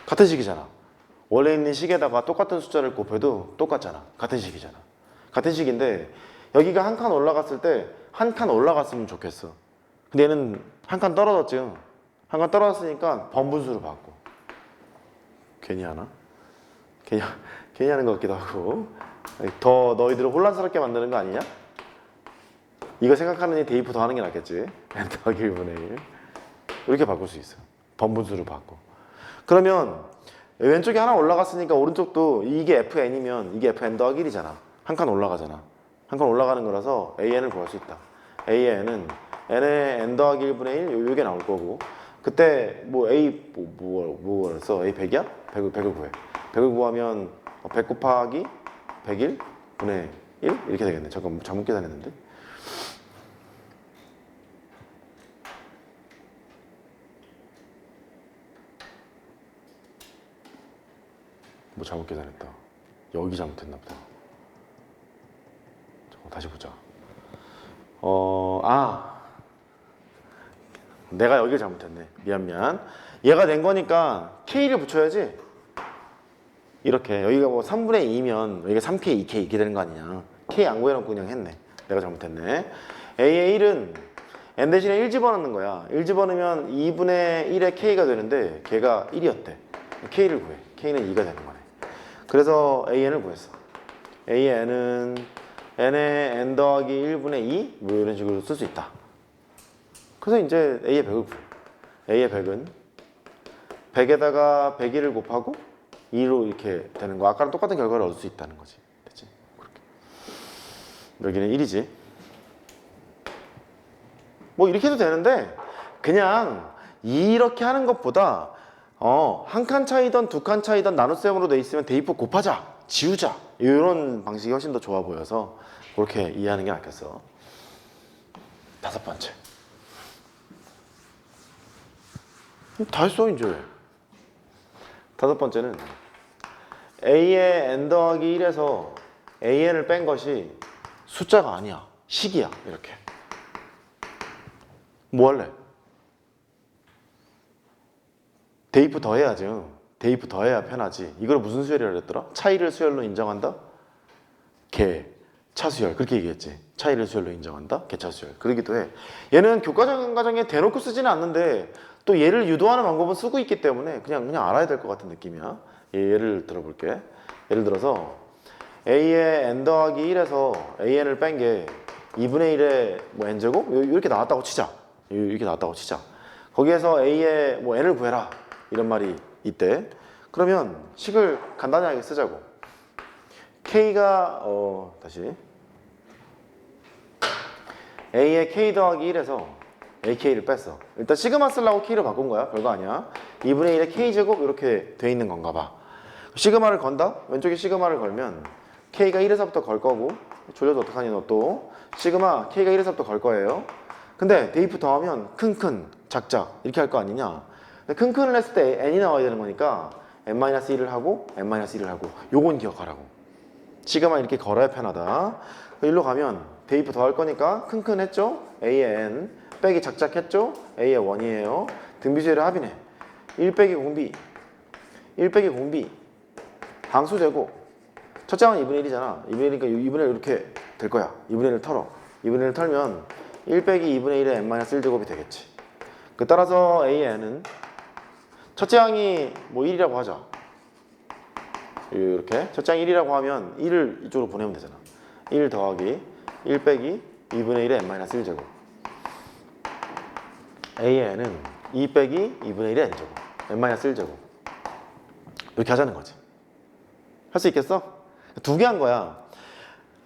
같은 식이잖아. 원래 있는 식에다가 똑같은 숫자를 곱해도 똑같잖아. 같은 식이잖아. 같은 식인데 여기가 한 칸 올라갔을 때 한 칸 올라갔으면 좋겠어. 근데 얘는 한 칸 떨어졌지. 한 칸 떨어졌으니까 번분수로 바꿔. 괜히 하나? 괜히 하는 것 같기도 하고. 더 너희들을 혼란스럽게 만드는 거 아니냐? 이거 생각하느니 대입부 더 하는 게 낫겠지. n 더하기 1분의 1 이렇게 바꿀 수 있어. 번분수로 바꿔. 그러면 왼쪽에 하나 올라갔으니까 오른쪽도 이게 fn이면 이게 fn 더하기 1이잖아. 한 칸 올라가잖아. 한 칸 올라가는 거라서 an을 구할 수 있다. a의 n은 n의 n 더하기 1분의 1 요게 나올 거고, 그때 뭐 a 뭐랬어? a 100이야? 100을 구해. 100을 구하면 100 곱하기 101 분의 1 이렇게 되겠네. 잠깐 잘못 계산했는데. 뭐 잘못 계산했다. 여기 잘못했나 보다. 잠깐 다시 보자. 내가 여기를 잘못했네. 미안. 얘가 된 거니까 K를 붙여야지. 이렇게 여기가 뭐 3분의 2면 여기가 3K, 2K 이렇게 되는 거 아니냐. K 안 구해놓고 그냥 했네. 내가 잘못했네. A의 1은 N 대신에 1 집어넣는 거야. 1 집어넣으면 2분의 1의 K가 되는데 걔가 1이었대. K를 구해. K는 2가 되는 거네. 그래서 AN을 구했어. AN은 N의 N 더하기 1분의 2 뭐 이런 식으로 쓸 수 있다. 그래서 이제 A의 100을 구해. A의 100은 100에다가 101을 곱하고 2로 이렇게 되는 거. 아까랑 똑같은 결과를 얻을 수 있다는 거지. 됐지? 그렇게. 여기는 1이지. 뭐 이렇게 해도 되는데 그냥 이렇게 하는 것보다 한 칸 차이던 두 칸 차이던 나눗셈으로 돼 있으면 대입부 곱하자, 지우자 이런 방식이 훨씬 더 좋아 보여서 그렇게 이해하는 게 낫겠어. 다섯 번째. 다 했어 이제. 다섯 번째는 A의 N 더하기 1에서 AN을 뺀 것이 숫자가 아니야. 식이야. 이렇게. 뭐 할래? 대입부 더해야죠. 대입부 더해야 편하지. 이걸 무슨 수열이라고 했더라? 차이를 수열로 인정한다? 개, 차수열. 그렇게 얘기했지. 차이를 수열로 인정한다? 개차수열. 그러기도 해. 얘는 교과정 과정에 대놓고 쓰지는 않는데 또 얘를 유도하는 방법은 쓰고 있기 때문에 그냥 알아야 될 것 같은 느낌이야. 예를 들어볼게. 예를 들어서 A의 N 더하기 1에서 AN을 뺀 게 2분의 1의 뭐 N제곱? 이렇게 나왔다고 치자. 이렇게 나왔다고 치자. 거기에서 A의 뭐 N을 구해라. 이런 말이 있대. 그러면 식을 간단하게 쓰자고. K가 다시 A의 K 더하기 1에서 AK를 뺐어. 일단 시그마 쓰려고 K를 바꾼 거야. 별거 아니야. 2분의 1의 K제곱 이렇게 돼 있는 건가 봐. 시그마를 건다? 왼쪽에 시그마를 걸면 K가 1에서부터 걸 거고, 졸려도 어떡하니 너 또. 시그마 K가 1에서부터 걸 거예요. 근데 대입부 더하면 큰큰 작작 이렇게 할 거 아니냐. 큰큰을 했을 때 n이 나와야 되는 거니까 n-1을 하고 n-1을 하고 요건 기억하라고. 시그마 이렇게 걸어야 편하다. 일로 가면 대입부 더할 거니까 큰큰 했죠? a의 n 빼기 작작 했죠? a의 1이에요. 등비수열의 합이네. 1 빼기 공비 1 빼기 공비 방수제곱 첫째 항은 2분의 1이잖아. 2분의 1이니까 2분의 1 이렇게 될 거야. 2분의 1을 털어. 2분의 1을 털면 1 빼기 2분의 1의 n-1제곱이 되겠지. 그 따라서 AN은 첫째 항이 뭐 1이라고 하자. 이렇게 첫째 항이 1이라고 하면 1을 이쪽으로 보내면 되잖아. 1 더하기 1 빼기 2분의 1의 n-1제곱. AN은 2 빼기 2분의 1의 n제곱. n-1제곱. 이렇게 하자는 거지. 할 수 있겠어? 두 개 한 거야.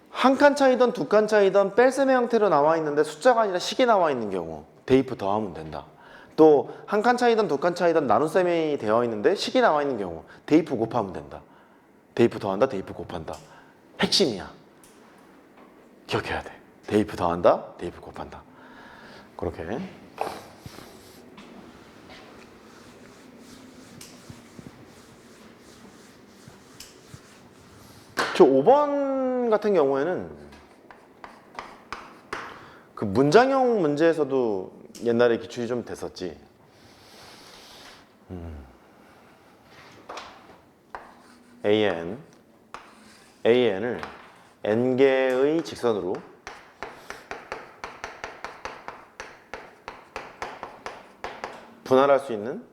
한 칸 차이든 두 칸 차이든 뺄셈의 형태로 나와 있는데 숫자가 아니라 식이 나와 있는 경우 대입부 더하면 된다. 또 한 칸 차이든 두 칸 차이든 나눗셈이 되어 있는데 식이 나와 있는 경우 대입부 곱하면 된다. 대입부 더한다, 대입부 곱한다. 핵심이야. 기억해야 돼. 대입부 더한다, 대입부 곱한다. 그렇게. 저 5번 같은 경우에는 그 문장형 문제에서도 옛날에 기출이 좀 됐었지. AN을 n개의 직선으로 분할할 수 있는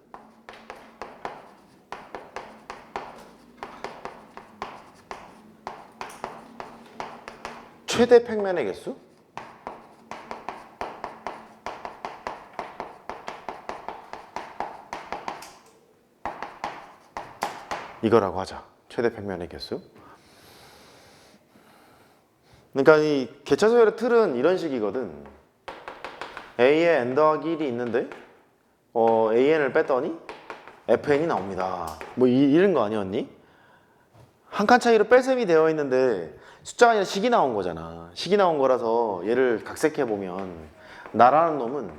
최대 평면의 개수? 이거라고 하자. 최대 평면의 개수. 그러니까 이 개차소열의 틀은 이런 식이거든. A에 n 더하기 1이 있는데 AN을 뺐더니 FN이 나옵니다. 뭐 이런 거 아니었니? 한 칸 차이로 뺄셈이 되어 있는데 숫자가 아니라 식이 나온 거잖아. 식이 나온 거라서 얘를 각색해 보면 나라는 놈은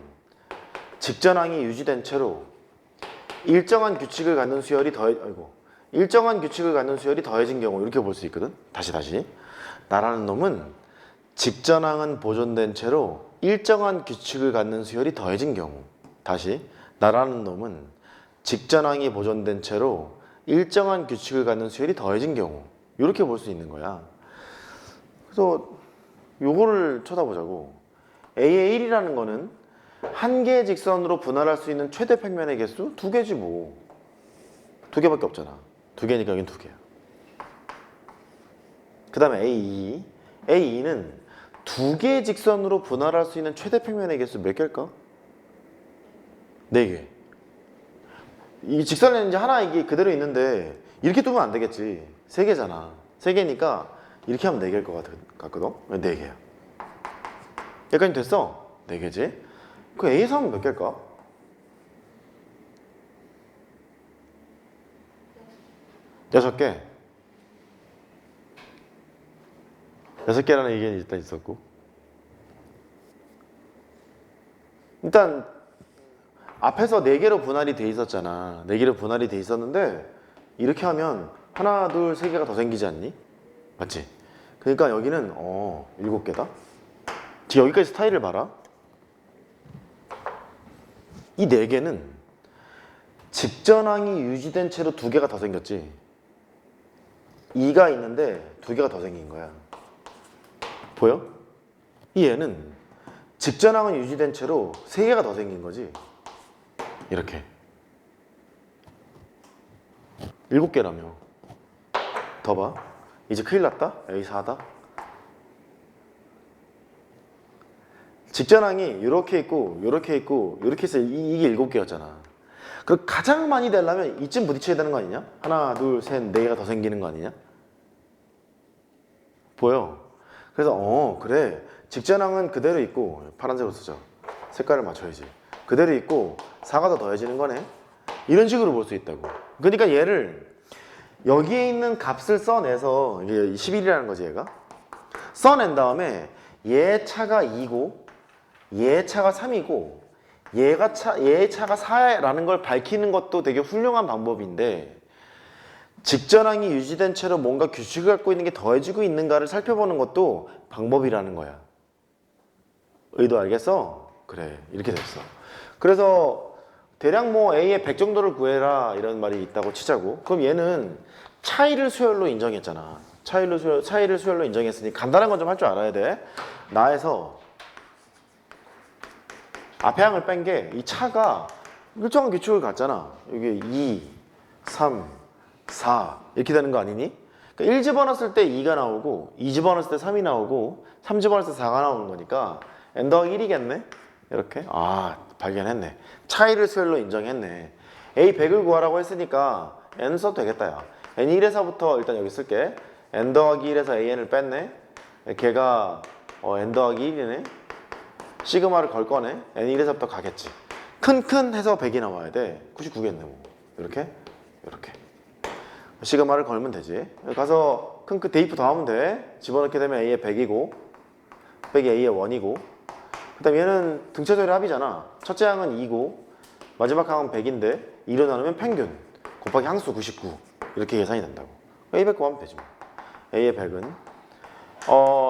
직전항이 유지된 채로 일정한 규칙을 갖는 수열이 더해진 경우 이렇게 볼 수 있거든. 다시. 나라는 놈은 직전항은 보존된 채로 일정한 규칙을 갖는 수열이 더해진 경우. 다시. 나라는 놈은 직전항이 보존된 채로 일정한 규칙을 갖는 수열이 더해진 경우. 이렇게 볼 수 있는 거야. 그래서 요거를 쳐다보자고. A의 1이라는 거는 한 개의 직선으로 분할할 수 있는 최대 평면의 개수? 두 개지 뭐. 두 개밖에 없잖아. 두 개니까 여긴 두 개야. 그 다음에 A2는 두 개의 직선으로 분할할 수 있는 최대 평면의 개수 몇 개일까? 네 개. 이 직선에는 이제 하나 이게 그대로 있는데 이렇게 두면 안 되겠지. 세 개잖아. 세 개니까 이렇게 하면 네 개일 것 같거든? 네 개야. 여기까지 됐어? 네 개지? 그 A에서 하면 몇 개일까? 여섯 개. 여섯 개라는 의견이 일단 있었고. 일단 앞에서 네 개로 분할이 돼 있었잖아. 네 개로 분할이 돼 있었는데 이렇게 하면 하나, 둘, 세 개가 더 생기지 않니? 맞지? 그러니까 여기는 일곱 개다. 지금 여기까지 스타일을 봐라. 이 네 개는 직전항이 유지된 채로 두 개가 더 생겼지. 2가 있는데 두 개가 더 생긴 거야. 보여? 이 얘는 직전항은 유지된 채로 세 개가 더 생긴 거지. 이렇게. 7개라며. 더 봐. 이제 큰일 났다. A4다. 직전항이 이렇게 있고 이렇게 있고 이렇게 해서 이게 7개였잖아. 그 가장 많이 되려면 이쯤 부딪혀야 되는 거 아니냐? 하나, 둘, 셋, 네 개가 더 생기는 거 아니냐? 보여? 그래서 그래. 직전항은 그대로 있고 파란색으로 쓰죠. 색깔을 맞춰야지. 그대로 있고 4가 더 더해지는 거네. 이런 식으로 볼 수 있다고. 그러니까 얘를 여기에 있는 값을 써내서 이게 11이라는 거지 얘가. 써낸 다음에 얘 차가 2고 얘 차가 3이고 얘의 차가 4라는 걸 밝히는 것도 되게 훌륭한 방법인데 직전항이 유지된 채로 뭔가 규칙을 갖고 있는 게 더해지고 있는가를 살펴보는 것도 방법이라는 거야. 의도 알겠어? 그래, 이렇게 됐어. 그래서 대략 뭐 A의 100 정도를 구해라 이런 말이 있다고 치자고. 그럼 얘는 차이를 수열로 인정했잖아. 차이를 수열로 인정했으니 간단한 건 좀 할 줄 알아야 돼. 나에서 앞에 항을 뺀 게 이 차가 일정한 규칙을 갖잖아. 이게 2, 3, 4 이렇게 되는 거 아니니? 그러니까 1 집어넣었을 때 2가 나오고 2 집어넣었을 때 3이 나오고 3 집어넣었을 때 4가 나오는 거니까 n 더하기 1이겠네? 이렇게? 아, 발견했네. 차이를 수열로 인정했네. a 100을 구하라고 했으니까 n 써도 되겠다. 야. n이 1에서부터 일단 여기 쓸게. n 더하기 1에서 an을 뺐네. 걔가 n 더하기 1이네. 시그마를 걸 거네. n이 1에서부터 가겠지. 큰 해서 100이 나와야 돼. 99겠네 뭐. 이렇게? 이렇게. 시그마를 걸면 되지. 가서 큰 대입부 더하면 돼. 집어넣게 되면 a의 100이고 빼기 a의 1이고 그 다음 얘는 등차조율의 합이잖아. 첫째 항은 2고 마지막 항은 100인데 2로 나누면 평균 곱하기 항수 99 이렇게 계산이 된다고. a 100 구하면 되지 뭐. a의 100은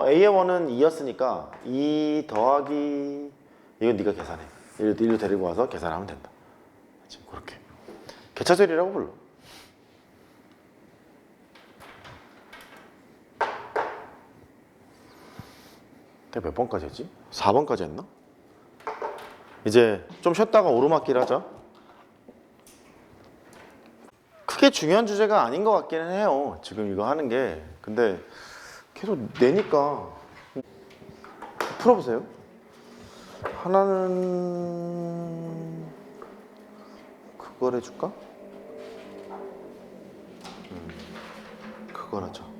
a의 1은 2였으니까 2 더하기 이건 네가 계산해. 1로 데리고 와서 계산하면 된다. 지금 그렇게 개차조율이라고 불러. 내가 몇 번까지 했지? 4번까지 했나? 이제 좀 쉬었다가 오르막길 하자. 크게 중요한 주제가 아닌 것 같기는 해요. 지금 이거 하는 게. 근데 계속 내니까 풀어보세요. 하나는 그걸 해줄까? 그걸 하자.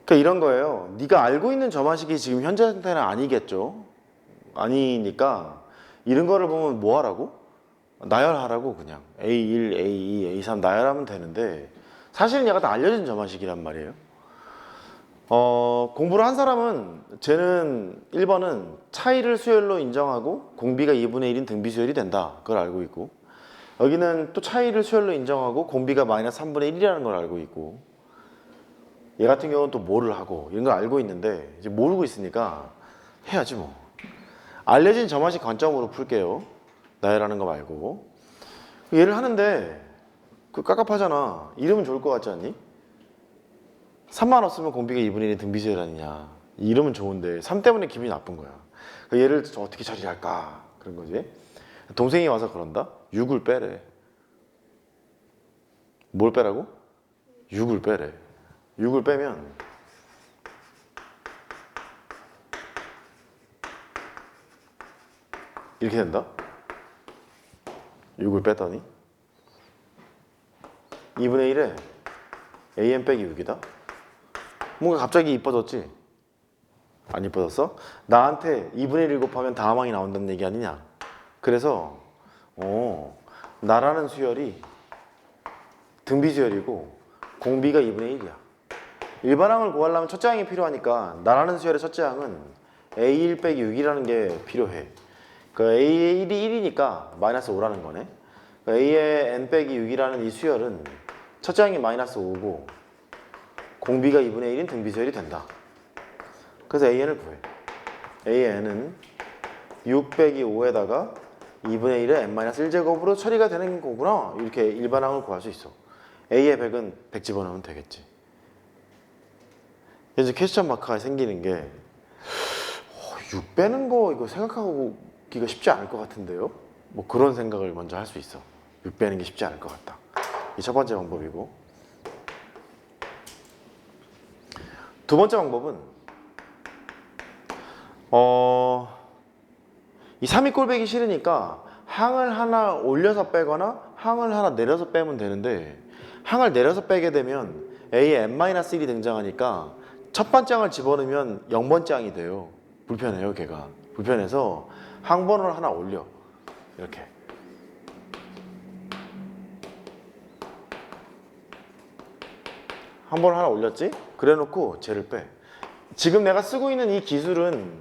그러니까 이런 거예요. 네가 알고 있는 점화식이 지금 현재 상태는 아니겠죠. 아니니까 이런 거를 보면 뭐 하라고? 나열하라고 그냥 A1, A2, A3 나열하면 되는데 사실은 얘가 다 알려진 점화식이란 말이에요. 공부를 한 사람은 쟤는 1번은 차이를 수열로 인정하고 공비가 2분의 1인 등비 수열이 된다. 그걸 알고 있고 여기는 또 차이를 수열로 인정하고 공비가 마이너스 3분의 1이라는 걸 알고 있고 얘 같은 경우는 또 뭐를 하고 이런 걸 알고 있는데 이제 모르고 있으니까 해야지 뭐. 알려진 점화식 관점으로 풀게요. 나열하는 거 말고. 얘를 하는데 그 깝깝하잖아. 이름은 좋을 것 같지 않니? 3만 없으면 공비가 2분의 1이 등비수열 아니냐. 이름은 좋은데 3 때문에 기분이 나쁜 거야. 얘를 어떻게 처리할까 그런 거지. 동생이 와서 그런다? 6을 빼래. 뭘 빼라고? 6을 빼래. 6을 빼면 이렇게 된다? 6을 뺐더니 2분의 1에 an 빼기 6이다? 뭔가 갑자기 이뻐졌지? 안 이뻐졌어? 나한테 2분의 1 곱하면 다음 항이 나온다는 얘기 아니냐? 그래서 나라는 수열이 등비수열이고 공비가 2분의 1이야. 일반항을 구하려면 첫째 항이 필요하니까 나라는 수열의 첫째 항은 A1 빼기 6이라는 게 필요해. 그 A의 1이 1이니까 마이너스 5라는 거네. 그 A의 n 빼기 6이라는 이 수열은 첫째 항이 마이너스 5고 공비가 2분의 1인 등비수열이 된다. 그래서 AN을 구해. A의 n은 6 빼기 5에다가 2분의 1의 n-1제곱으로 처리가 되는 거구나. 이렇게 일반항을 구할 수 있어. A의 100은 100 집어넣으면 되겠지. 이제 퀘스천 마크가 생기는 게 6 빼는 거 이거 생각하기가 쉽지 않을 것 같은데요? 뭐 그런 생각을 먼저 할 수 있어. 6 빼는 게 쉽지 않을 것 같다. 이 첫 번째 방법이고 두 번째 방법은 이 3이 꼴배기 싫으니까 항을 하나 올려서 빼거나 항을 하나 내려서 빼면 되는데 항을 내려서 빼게 되면 A에 n-1이 등장하니까 첫 번째 항을 집어넣으면 0번째 항이 돼요. 불편해요, 걔가. 불편해서 항번호를 하나 올려. 이렇게. 한 번 하나 올렸지? 그래 놓고 쟤를 빼. 지금 내가 쓰고 있는 이 기술은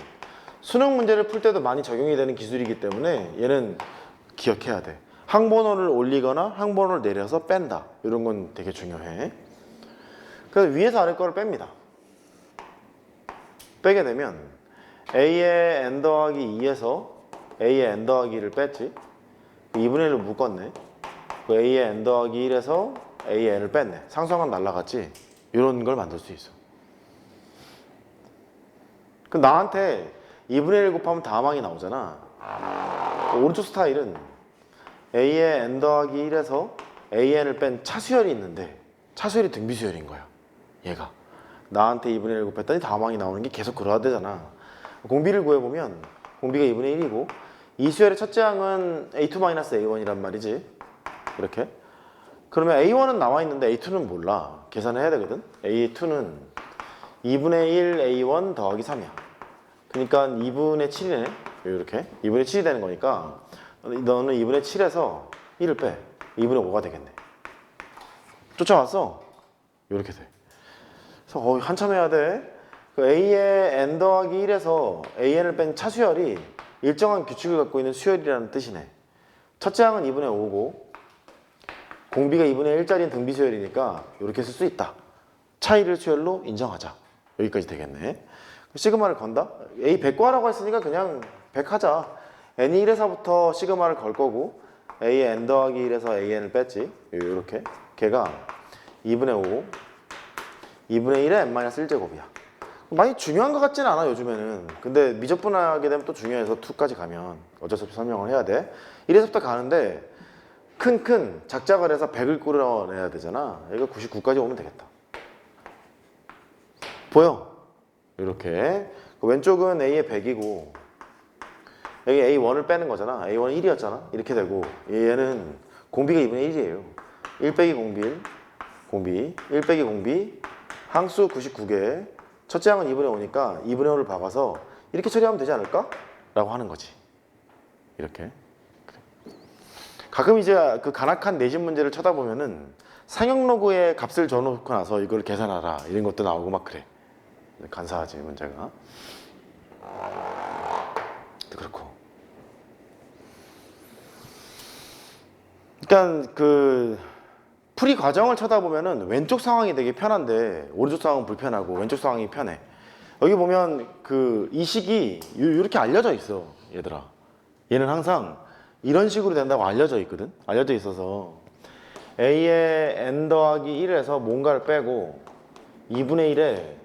수능 문제를 풀 때도 많이 적용이 되는 기술이기 때문에 얘는 기억해야 돼. 항번호를 올리거나 항번호를 내려서 뺀다. 이런 건 되게 중요해. 그래서 위에서 아래 거를 뺍니다. 빼게 되면 a의 n 더하기 2에서 a의 n 더하기 1을 뺐지. 2분의 1로 묶었네. a의 n 더하기 1에서 a의 n을 뺐네. 상수항은 날라갔지. 이런 걸 만들 수 있어. 그럼 나한테 2분의 1 곱하면 다함항이 나오잖아. 오른쪽 스타일은 a의 n 더하기 1에서 an을 뺀 차수열이 있는데 차수열이 등비수열인 거야. 얘가 나한테 2분의 1 곱했더니 다함항이 나오는 게 계속 그러야 되잖아. 공비를 구해보면 공비가 2분의 1이고 이 수열의 첫째 항은 a2-a1이란 말이지. 이렇게. 그러면 a1은 나와 있는데 a2는 몰라. 계산을 해야 되거든. a2는 2분의 1 a1 더하기 3이야. 그러니까 2분의 7이네. 이렇게 2분의 7이 되는 거니까 너는 2분의 7에서 1을 빼. 2분의 5가 되겠네. 쫓아왔어? 이렇게 돼. 그래서 한참 해야 돼. 그 a의 n 더하기 1에서 an을 뺀 차수열이 일정한 규칙을 갖고 있는 수열이라는 뜻이네. 첫째 항은 2분의 5고 공비가 2분의 1짜리는 등비수열이니까 이렇게 쓸 수 있다. 차이를 수열로 인정하자. 여기까지 되겠네. 시그마를 건다? a 100 구하라고 했으니까 그냥 100 하자. n이 1에서부터 시그마를 걸 거고 a의 n 더하기 1에서 an을 뺐지. 이렇게. 걔가 2분의 5 2분의 1의 n-1제곱이야. 많이 중요한 것 같지는 않아 요즘에는. 근데 미적분하게 되면 또 중요해서 2까지 가면 어쩔 수 없이 설명을 해야 돼. 1에서부터 가는데 큰 작작을 해서 100을 꾸려내야 되잖아. 이거 99까지 오면 되겠다. 보여? 이렇게. 왼쪽은 a의 100이고 여기 a1을 빼는 거잖아. a1은 1이었잖아. 이렇게 되고 얘는 공비가 2분의 1이에요. 1 빼기 공비 1, 공비 1 빼기 공비 항수 99개. 첫째 항은 2분의 5니까 2분의 5를 박아서 이렇게 처리하면 되지 않을까? 라고 하는 거지. 이렇게. 가끔 이제 그 간악한 내신 문제를 쳐다보면은 상형로그의 값을 줘놓고 나서 이걸 계산하라 이런 것도 나오고 막 그래. 간사하지 문제가. 그렇고. 그러니까 그 풀이 과정을 쳐다보면은 왼쪽 상황이 되게 편한데 오른쪽 상황은 불편하고 왼쪽 상황이 편해. 여기 보면 그 이 식이 이렇게 알려져 있어 얘들아. 얘는 항상 이런 식으로 된다고 알려져 있거든. 알려져 있어서 a의 n 더하기 1에서 뭔가를 빼고 2분의 1에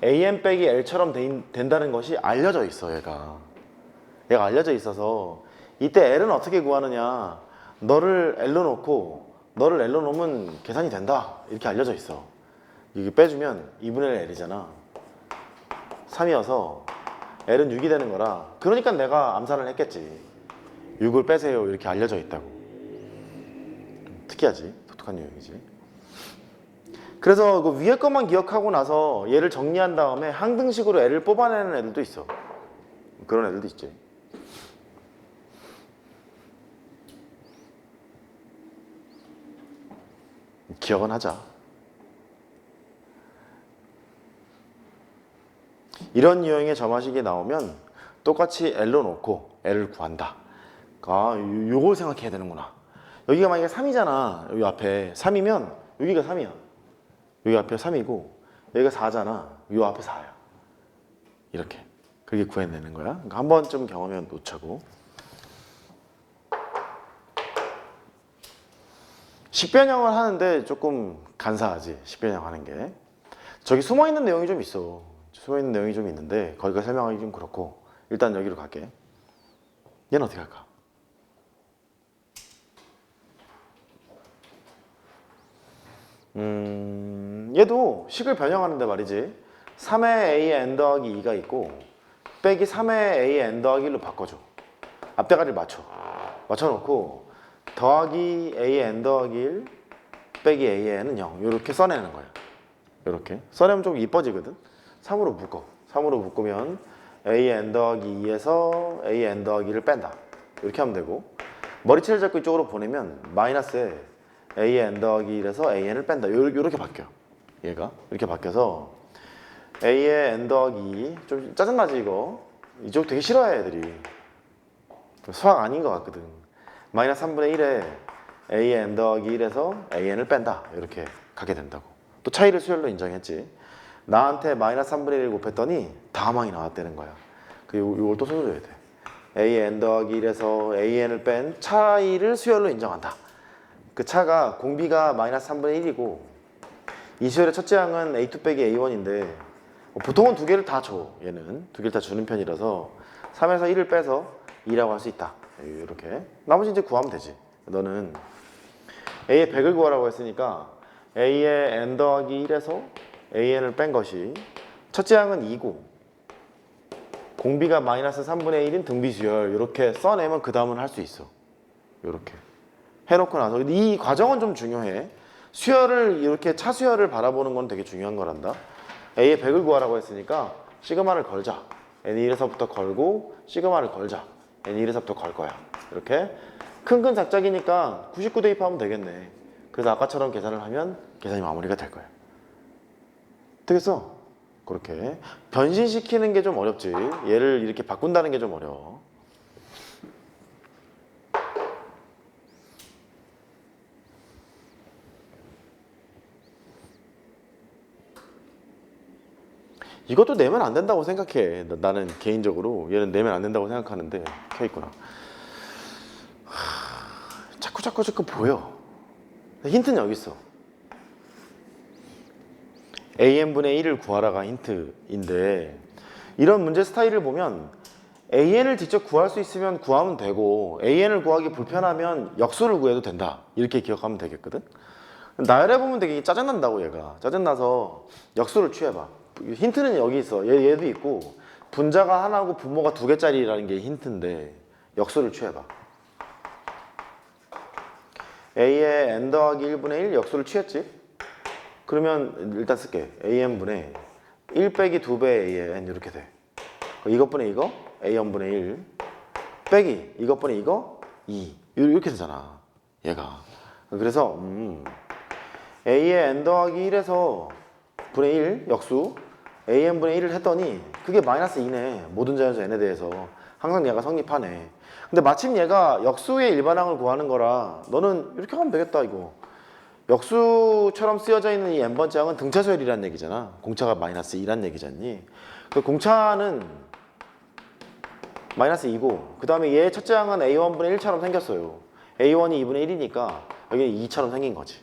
an 빼기 l처럼 된다는 것이 알려져 있어. 얘가 알려져 있어서 이때 l은 어떻게 구하느냐. 너를 l로 놓고 너를 l로 놓으면 계산이 된다. 이렇게 알려져 있어. 이게 빼주면 2분의 1 l이잖아. 3이어서 l은 6이 되는 거라. 그러니까 내가 암산을 했겠지. 6을 빼세요. 이렇게 알려져 있다고. 특이하지. 독특한 유형이지. 그래서 그 위에 것만 기억하고 나서 얘를 정리한 다음에 항등식으로 l을 뽑아내는 애들도 있어. 그런 애들도 있지. 기억은 하자. 이런 유형의 점화식이 나오면 똑같이 L로 놓고 L을 구한다. 아, 요걸 생각해야 되는구나. 여기가 만약에 3이잖아. 여기 앞에 3이면 여기가 3이야. 여기 앞에 3이고 여기가 4잖아. 요 앞에 4야. 이렇게. 그렇게 구해내는 거야. 그러니까 한 번쯤 경험해 놓자고. 식변형을 하는데 조금 간사하지. 식변형 하는 게. 저기 숨어있는 내용이 좀 있어. 숨어있는 내용이 좀 있는데 거기가 설명하기 좀 그렇고 일단 여기로 갈게. 얘는 어떻게 할까? 얘도 식을 변형하는데 말이지. 3의 a n 더하기 2가 있고 빼기 3의 a n 더하기 1로 바꿔줘. 앞대가리를 맞춰놓고 더하기 a n 더하기 1 빼기 a n은 0 이렇게 써내는 거야. 이렇게 써내면 좀 이뻐지거든. 3으로 묶어. 3으로 묶으면 a n 더하기 2에서 a n 더하기 1을 뺀다. 이렇게 하면 되고 머리채를 잡고 이쪽으로 보내면 마이너스에 a n 더하기 1에서 a n을 뺀다. 요렇게 바뀌어. 얘가 이렇게 바뀌어서 a의 n 더하기 2 좀 짜증나지 이거? 이쪽 되게 싫어해 애들이. 수학 아닌 것 같거든. 마이너스 3분의 1에 a의 n 더하기 1에서 an을 뺀다 이렇게 가게 된다고. 또 차이를 수열로 인정했지. 나한테 마이너스 3분의 1 곱했더니 다항이 나왔다는 거야. 이걸 또 써줘야 돼. a의 n 더하기 1에서 an을 뺀 차이를 수열로 인정한다. 그 차가 공비가 마이너스 3분의 1이고 이 수열의 첫째 항은 a2 빼기 a1인데 보통은 두 개를 다 줘. 얘는 두 개를 다 주는 편이라서 3에서 1을 빼서 2라고 할 수 있다. 이렇게 나머지 이제 구하면 되지. 너는 a의 100을 구하라고 했으니까 a의 n 더하기 1에서 an을 뺀 것이 첫째 항은 2고 공비가 마이너스 3분의 1인 등비수열 이렇게 써내면 그 다음은 할 수 있어. 이렇게 해놓고 나서 이 과정은 좀 중요해. 수열을 이렇게 차수열을 바라보는 건 되게 중요한 거란다. a의 100을 구하라고 했으니까 시그마를 걸자. n1에서부터 걸고 시그마를 걸자. n1에서부터 걸 거야. 이렇게 큰 작작이니까 99 대입하면 되겠네. 그래서 아까처럼 계산을 하면 계산이 마무리가 될 거야. 되겠어? 그렇게 변신시키는 게 좀 어렵지. 얘를 이렇게 바꾼다는 게 좀 어려워. 이것도 내면 안 된다고 생각해. 나는 개인적으로 얘는 내면 안 된다고 생각하는데 켜있구나. 자꾸 보여. 힌트는 여기 있어. an분의 1을 구하라가 힌트인데 이런 문제 스타일을 보면 an을 직접 구할 수 있으면 구하면 되고 an을 구하기 불편하면 역수를 구해도 된다. 이렇게 기억하면 되겠거든. 나열해 보면 되게 짜증난다고 얘가. 짜증나서 역수를 취해봐. 힌트는 여기 있어. 얘도 있고 분자가 하나고 분모가 2개짜리라는 게 힌트인데 역수를 취해봐. a의 n 더하기 1분의 1 역수를 취했지? 그러면 일단 쓸게. an분의 1 빼기 2배 a의 n 이렇게 돼. 이것분의 이거 a0분의 1 빼기 이것분의 이거 2 이렇게 되잖아 얘가. 그래서 a의 n 더하기 1에서 분의 1 역수 an분의 1을 했더니 그게 마이너스 2네. 모든 자연수 n에 대해서 항상 얘가 성립하네. 근데 마침 얘가 역수의 일반항을 구하는 거라 너는 이렇게 하면 되겠다 이거. 역수처럼 쓰여져 있는 이 n번째 항은 등차수열이라는 얘기잖아. 공차가 마이너스 2란 얘기잖니. 그 공차는 마이너스 2고 그 다음에 얘 첫째 항은 a1분의 1처럼 생겼어요. a1이 2분의 1이니까 여기는 2처럼 생긴 거지.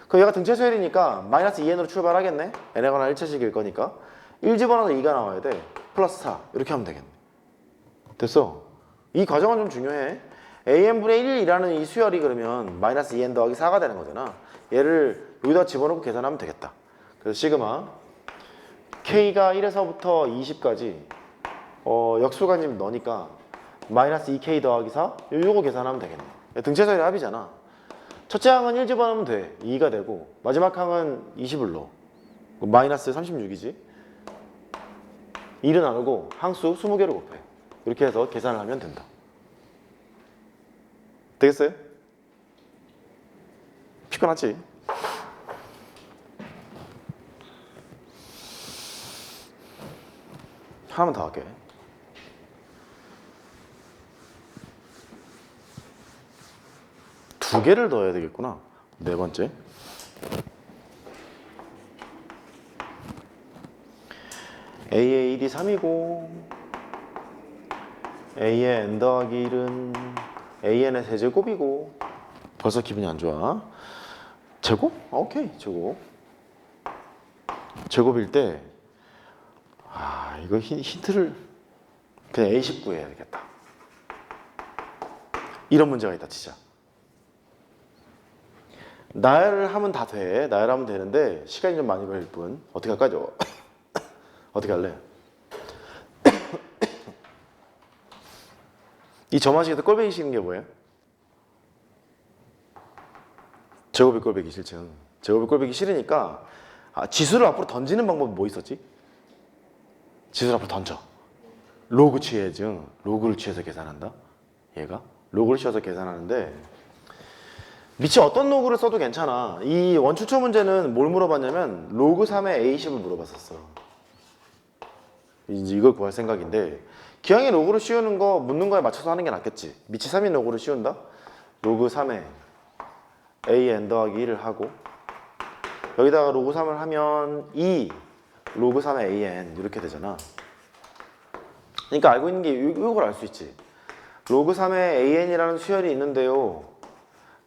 그 얘가 등차수열이니까 마이너스 2n으로 출발하겠네. n에 관한 1차식일 거니까 1 집어넣어서 2가 나와야 돼. 플러스 4 이렇게 하면 되겠네. 됐어. 이 과정은 좀 중요해. an분의 1이라는 이 수열이 그러면 마이너스 2n 더하기 4가 되는 거잖아. 얘를 여기다 집어넣고 계산하면 되겠다. 그래서 시그마 k가 1에서부터 20까지 역수가 지금 너니까 마이너스 2k 더하기 4 요거 계산하면 되겠네. 등차수열의 합이잖아. 첫째 항은 1 집어넣으면 돼. 2가 되고 마지막 항은 20을 넣어. 마이너스 36이지. 1을 나누고 항수 20개를 곱해. 이렇게 해서 계산을 하면 된다. 되겠어요? 피곤하지? 하나만 더 할게. 두 개를 더 해야 되겠구나. 네 번째. a의 1이 3이고 a의 n 더하기 1은 an의 세제곱이고 벌써 기분이 안 좋아. 제곱? 오케이 제곱. 제곱일 때 이거 힌트를 그냥 A19 해야 되겠다. 이런 문제가 있다 진짜. 나열을 하면 다 돼. 나열하면 되는데 시간이 좀 많이 걸릴 뿐. 어떻게 할까 저? 어떻게 할래? 이 점화식에서 꼴배기 싫은 게 뭐예요? 제곱이 꼴배기 싫죠. 제곱이 꼴배기 싫으니까 지수를 앞으로 던지는 방법이 뭐 있었지? 지수를 앞으로 던져. 로그 취해야죠. 로그를 취해서 계산한다. 얘가 로그를 취해서 계산하는데 밑에 어떤 로그를 써도 괜찮아. 이 원추천 문제는 뭘 물어봤냐면 로그 3의 A10을 물어봤었어. 이제 이걸 구할 생각인데 기왕에 로그를 씌우는 거 묻는 거에 맞춰서 하는 게 낫겠지. 밑이 3인 로그를 씌운다? 로그 3에 AN 더하기 1을 하고 여기다가 로그 3을 하면 2 로그 3의 AN 이렇게 되잖아. 그러니까 알고 있는 게 이걸 알 수 있지. 로그 3의 AN이라는 수열이 있는데요.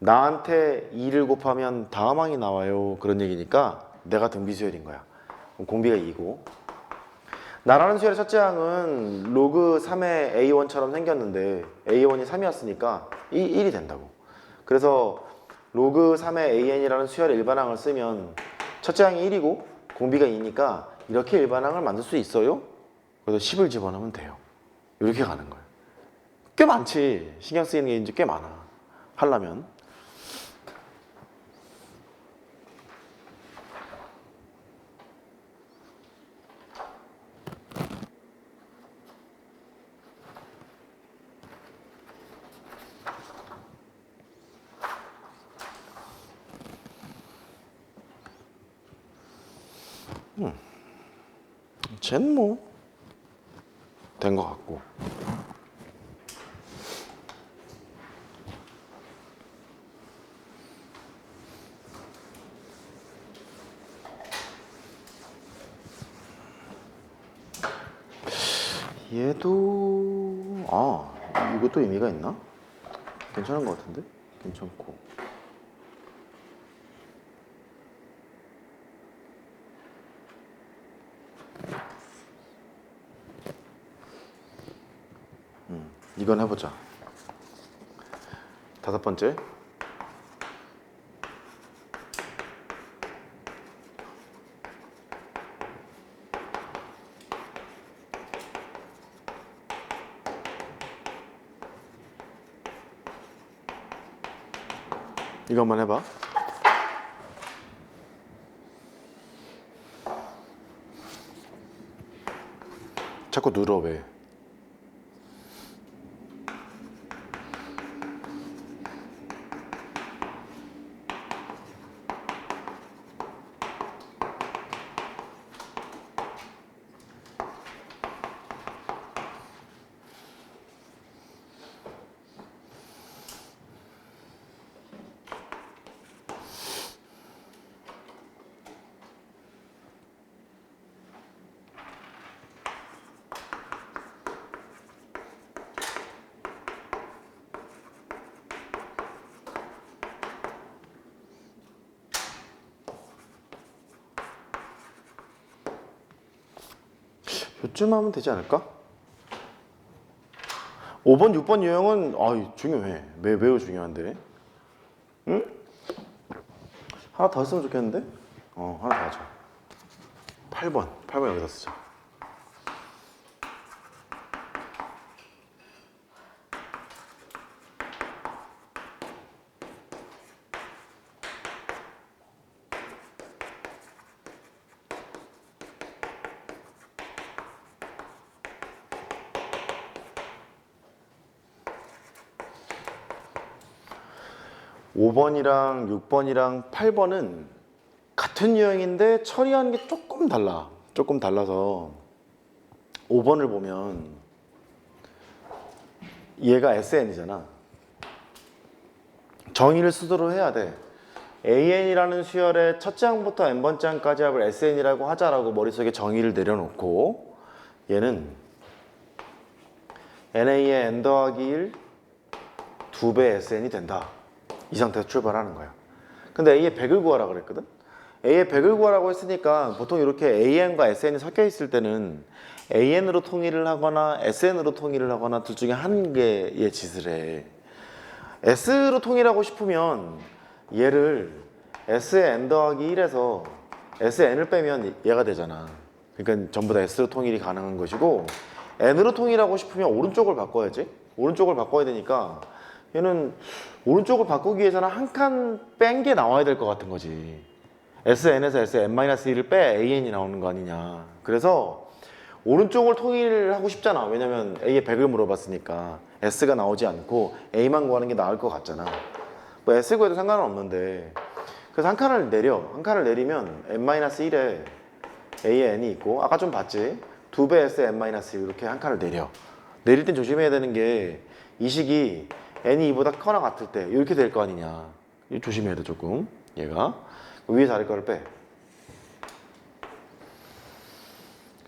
나한테 2를 곱하면 다음항이 나와요. 그런 얘기니까 내가 등비수열인 거야. 그럼 공비가 2고 나라는 수열의 첫째 항은 로그 3의 A1처럼 생겼는데 A1이 3이었으니까 1이 된다고. 그래서 로그 3의 AN이라는 수열의 일반항을 쓰면 첫째 항이 1이고 공비가 2니까 이렇게 일반항을 만들 수 있어요. 그래서 10을 집어넣으면 돼요. 이렇게 가는 거예요. 꽤 많지. 신경 쓰이는 게 이제 꽤 많아. 하려면. 쟤는 뭐 된 것 같고. 얘도 이것도 의미가 있나? 괜찮은 것 같은데? 괜찮고. 이건 해보자. 다섯 번째. 이거 한번 해봐. 자꾸 눌러 왜? 요쯤 하면 되지 않을까? 5번, 6번 유형은 중요해. 매우 중요한데. 응? 하나 더 했으면 좋겠는데? 하나 더 하자. 8번 여기다 쓰자. (5번이랑) (6번이랑) (8번은) 같은 유형인데 처리하는 게 조금 달라. 조금 달라서 5번을 보면 얘가 SN이잖아. 정의를 쓰도록 해야 돼. AN이라는 수열의 첫째 항부터 n번째 항까지 합을 SN이라고 하자라고 머릿속에 정의를 내려놓고 얘는 NA의 n 더하기 1 2배 SN이 된다. 이 상태에서 출발하는 거야. 근데 A의 100을 구하라 그랬거든? A의 100을 구하라고 했으니까 보통 이렇게 AN과 SN이 섞여 있을 때는 AN으로 통일을 하거나 SN으로 통일을 하거나 둘 중에 한 개의 짓을 해. S로 통일하고 싶으면 얘를 S의 n 더하기 1에서 SN을 빼면 얘가 되잖아. 그러니까 전부 다 S로 통일이 가능한 것이고 N으로 통일하고 싶으면 오른쪽을 바꿔야지. 오른쪽을 바꿔야 되니까 얘는 오른쪽을 바꾸기 위해서는 한 칸 뺀 게 나와야 될 것 같은 거지. SN에서 SN-1을 빼 AN이 나오는 거 아니냐. 그래서 오른쪽을 통일하고 싶잖아. 왜냐면 A의 100을 물어봤으니까 S가 나오지 않고 A만 구하는 게 나을 것 같잖아. 뭐 S 구해도 상관은 없는데 그래서 한 칸을 내려. 한 칸을 내리면 n-1에 A에 n이 있고 아까 좀 봤지? 2배 S n-1 이렇게 한 칸을 내려. 내릴 땐 조심해야 되는 게 이 식이 n이 2보다 크거나 같을 때 이렇게 될 거 아니냐. 이거 조심해야 돼 조금. 얘가 위에서 아래 거를 빼.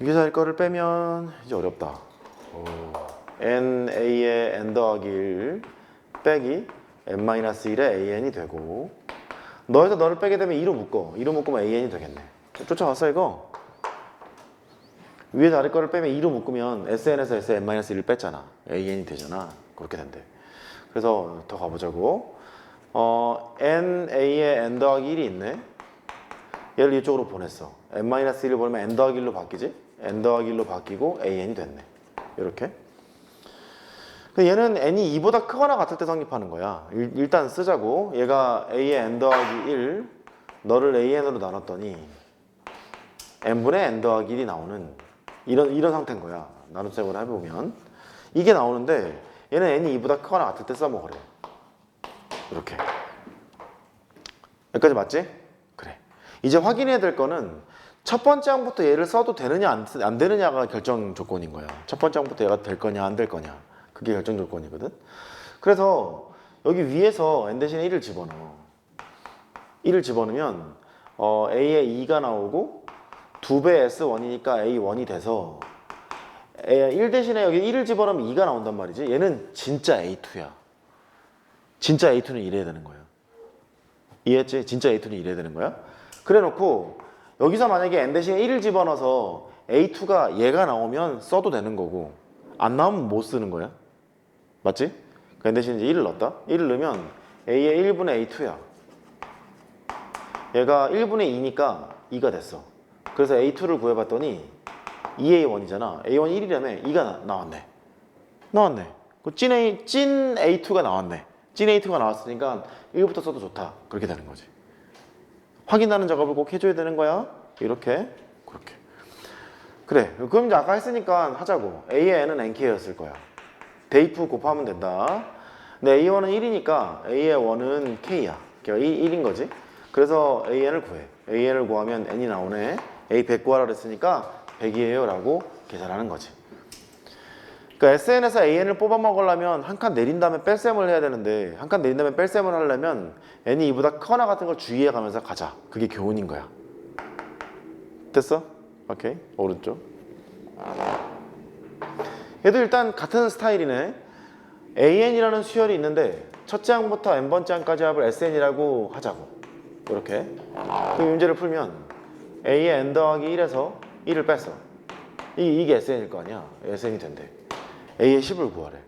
위에서 아래 거를 빼면 이제 어렵다. n a의 n 더하기 1 빼기 n-1의 an이 되고 너에서 너를 빼게 되면 2로 묶어. 2로 묶으면 an이 되겠네. 쫓아왔어 이거? 위에서 아래 거를 빼면 2로 묶으면 sn에서 sn-1을 뺐잖아. an이 되잖아. 그렇게 된대. 그래서 더 가보자고. na의 n 더하기 1이 있네. 얘를 이쪽으로 보냈어. n-1을 보내면 n 더하기 1로 바뀌지? n 더하기 1로 바뀌고 an이 됐네. 이렇게. 얘는 n이 2보다 크거나 같을 때 성립하는 거야. 일단 쓰자고. 얘가 a의 n 더하기 1, 너를 an으로 나눴더니 n분의 n 더하기 1이 나오는 이런 상태인 거야. 나눗셈을 해보면. 이게 나오는데 얘는 n이 2보다 크거나 같을 때 써먹으래. 이렇게. 여기까지 맞지? 그래. 이제 확인해야 될 거는 첫 번째 항부터 얘를 써도 되느냐 안 되느냐가 결정 조건인 거야. 첫 번째 항부터 얘가 될 거냐 안 될 거냐. 그게 결정 조건이거든. 그래서 여기 위에서 n 대신에 1을 집어넣어. 1을 집어넣으면 a의 2가 나오고 2배 s1이니까 a1이 돼서 1 대신에 여기 1을 집어넣으면 2가 나온단 말이지. 얘는 진짜 a2야. 진짜 a2는 이래야 되는 거야. 이해했지? 진짜 a2는 이래야 되는 거야. 그래 놓고 여기서 만약에 n 대신에 1을 집어넣어서 a2가 얘가 나오면 써도 되는 거고 안 나오면 못 쓰는 거야. 맞지? 그 n 대신에 이제 1을 넣었다. 1을 넣으면 a의 1분의 a2야. 얘가 1분의 2니까 2가 됐어. 그래서 a2를 구해봤더니 2a1이잖아. a1 1이라며 2가 나왔네. 나왔네. 찐 a2가 나왔네. 찐 a2가 나왔으니까 1부터 써도 좋다. 그렇게 되는 거지. 확인하는 작업을 꼭 해줘야 되는 거야. 이렇게, 그렇게. 그래. 그럼 이제 아까 했으니까 하자고. a의 n은 nk였을 거야. 대입 곱하면 된다. 근데 a1은 1이니까 a의 1은 k야. 그러니까 1인 거지. 그래서 an을 구해. an을 구하면 n이 나오네. a 100 구하라 그랬으니까 100이에요 라고 계산하는 거지. 그러니까 SN에서 AN을 뽑아 먹으려면 한 칸 내린 다음에 뺄셈을 해야 되는데 한 칸 내린 다음에 뺄셈을 하려면 n이 2보다 크거나 같은 걸 주의해 가면서 가자. 그게 교훈인 거야. 됐어? 오케이. 오른쪽. 얘도 일단 같은 스타일이네. AN이라는 수열이 있는데 첫째 항부터 n번째 항까지 합을 SN이라고 하자고. 이렇게. 그 문제를 풀면 A의 n 더하기 1에서 1을 뺐어. 이게 SN일 거 아니야. SN이 된대. A의 10을 구하래.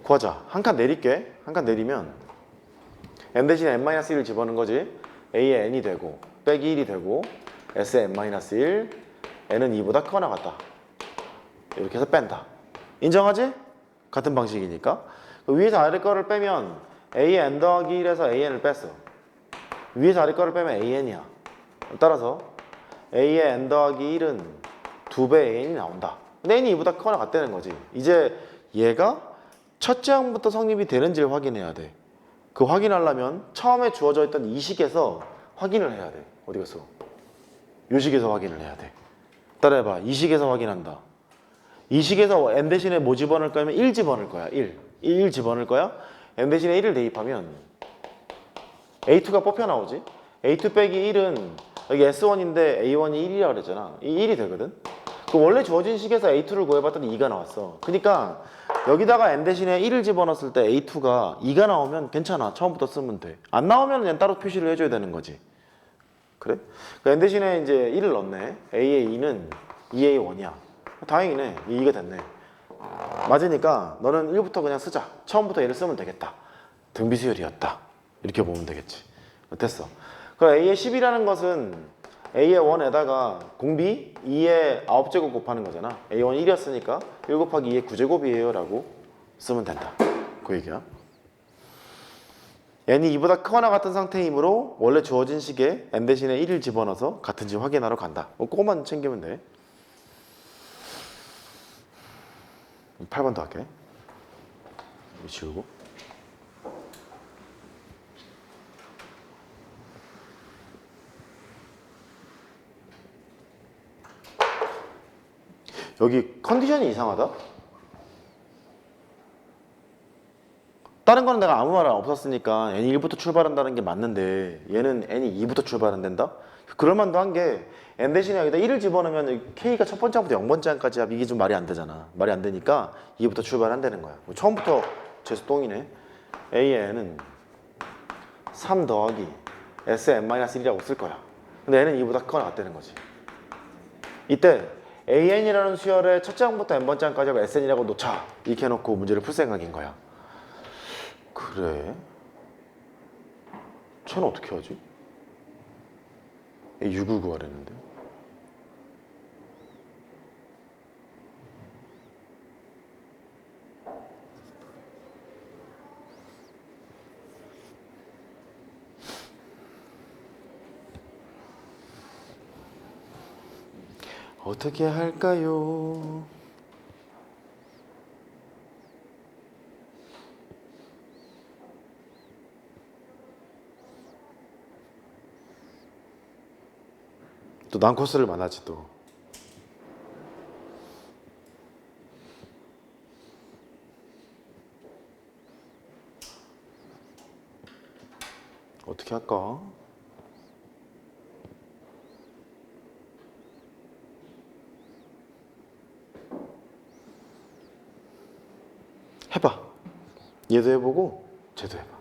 구하자. 한 칸 내릴게. 한 칸 내리면 n 대신에 n-1을 집어넣은 거지. A의 n이 되고 빼기 1이 되고 S의 n-1 n은 2보다 크거나 같다. 이렇게 해서 뺀다. 인정하지? 같은 방식이니까. 위에서 아래 거를 빼면 A의 n 더하기 1에서 AN을 뺐어. 위에서 아래 거를 빼면 AN이야. 따라서 A의 n 더하기 1은 2배 AN이 나온다. 근데 n이 2보다 크거나 같다는 거지. 이제 얘가 첫째 항부터 성립이 되는지를 확인해야 돼. 그 확인하려면 처음에 주어져 있던 이 식에서 확인을 해야 돼. 어디 갔어? 이 식에서 확인을 해야 돼. 따라해봐. 이 식에서 확인한다. 이 식에서 n 대신에 뭐 집어넣을 거냐면 1 집어넣을 거야. 1 집어넣을 거야. n 대신에 1을 대입하면 a2가 뽑혀 나오지. a2 빼기 1은 여기 S1인데 A1이 1이라고 그랬잖아. 이 1이 되거든. 그 원래 주어진 식에서 A2를 구해봤더니 2가 나왔어. 그러니까 여기다가 n 대신에 1을 집어넣었을 때 A2가 2가 나오면 괜찮아. 처음부터 쓰면 돼. 안 나오면 그냥 따로 표시를 해줘야 되는 거지. 그래? 그 n 대신에 이제 1을 넣네. A의 2는 2A1이야. 다행이네. 2가 됐네. 맞으니까 너는 1부터 그냥 쓰자. 처음부터 얘를 쓰면 되겠다. 등비수열이었다. 이렇게 보면 되겠지. 됐어. 그 A의 10이라는 것은 A의 1에다가 공비 2의 9제곱 곱하는 거잖아. A1 1이었으니까 1 곱하기 2의 9제곱이에요 라고 쓰면 된다. 그 얘기야. n이 2보다 크거나 같은 상태이므로 원래 주어진 식에 n 대신에 1을 집어넣어서 같은지 확인하러 간다. 그거만 챙기면 돼. 8번도 할게. 지우고. 여기 컨디션이 이상하다? 다른 거는 내가 아무 말 없었으니까 n이 1부터 출발한다는 게 맞는데 얘는 n이 2부터 출발한단다? 그럴만도 한 게 n 대신에 여기다 1을 집어넣으면 k가 첫 번째 항부터 0번째 항까지 합 이게 좀 말이 안 되잖아. 말이 안 되니까 2부터 출발한다는 거야. 처음부터 재수 똥이네. an은 3 더하기 sn-1이라고 쓸 거야. 근데 n은 2보다 크거나 같다는 거지. 이때 an이라는 수열의 첫째 항부터 n번째 항까지 하고 sn이라고 놓자. 이렇게 해놓고 문제를 풀 생각인 거야. 그래? 쟤는 어떻게 하지? 6을 구하랬는데. 어떻게 할까요? 또 난코스를 만나지 또. 어떻게 할까? 해봐. 얘도 해보고 쟤도 해봐.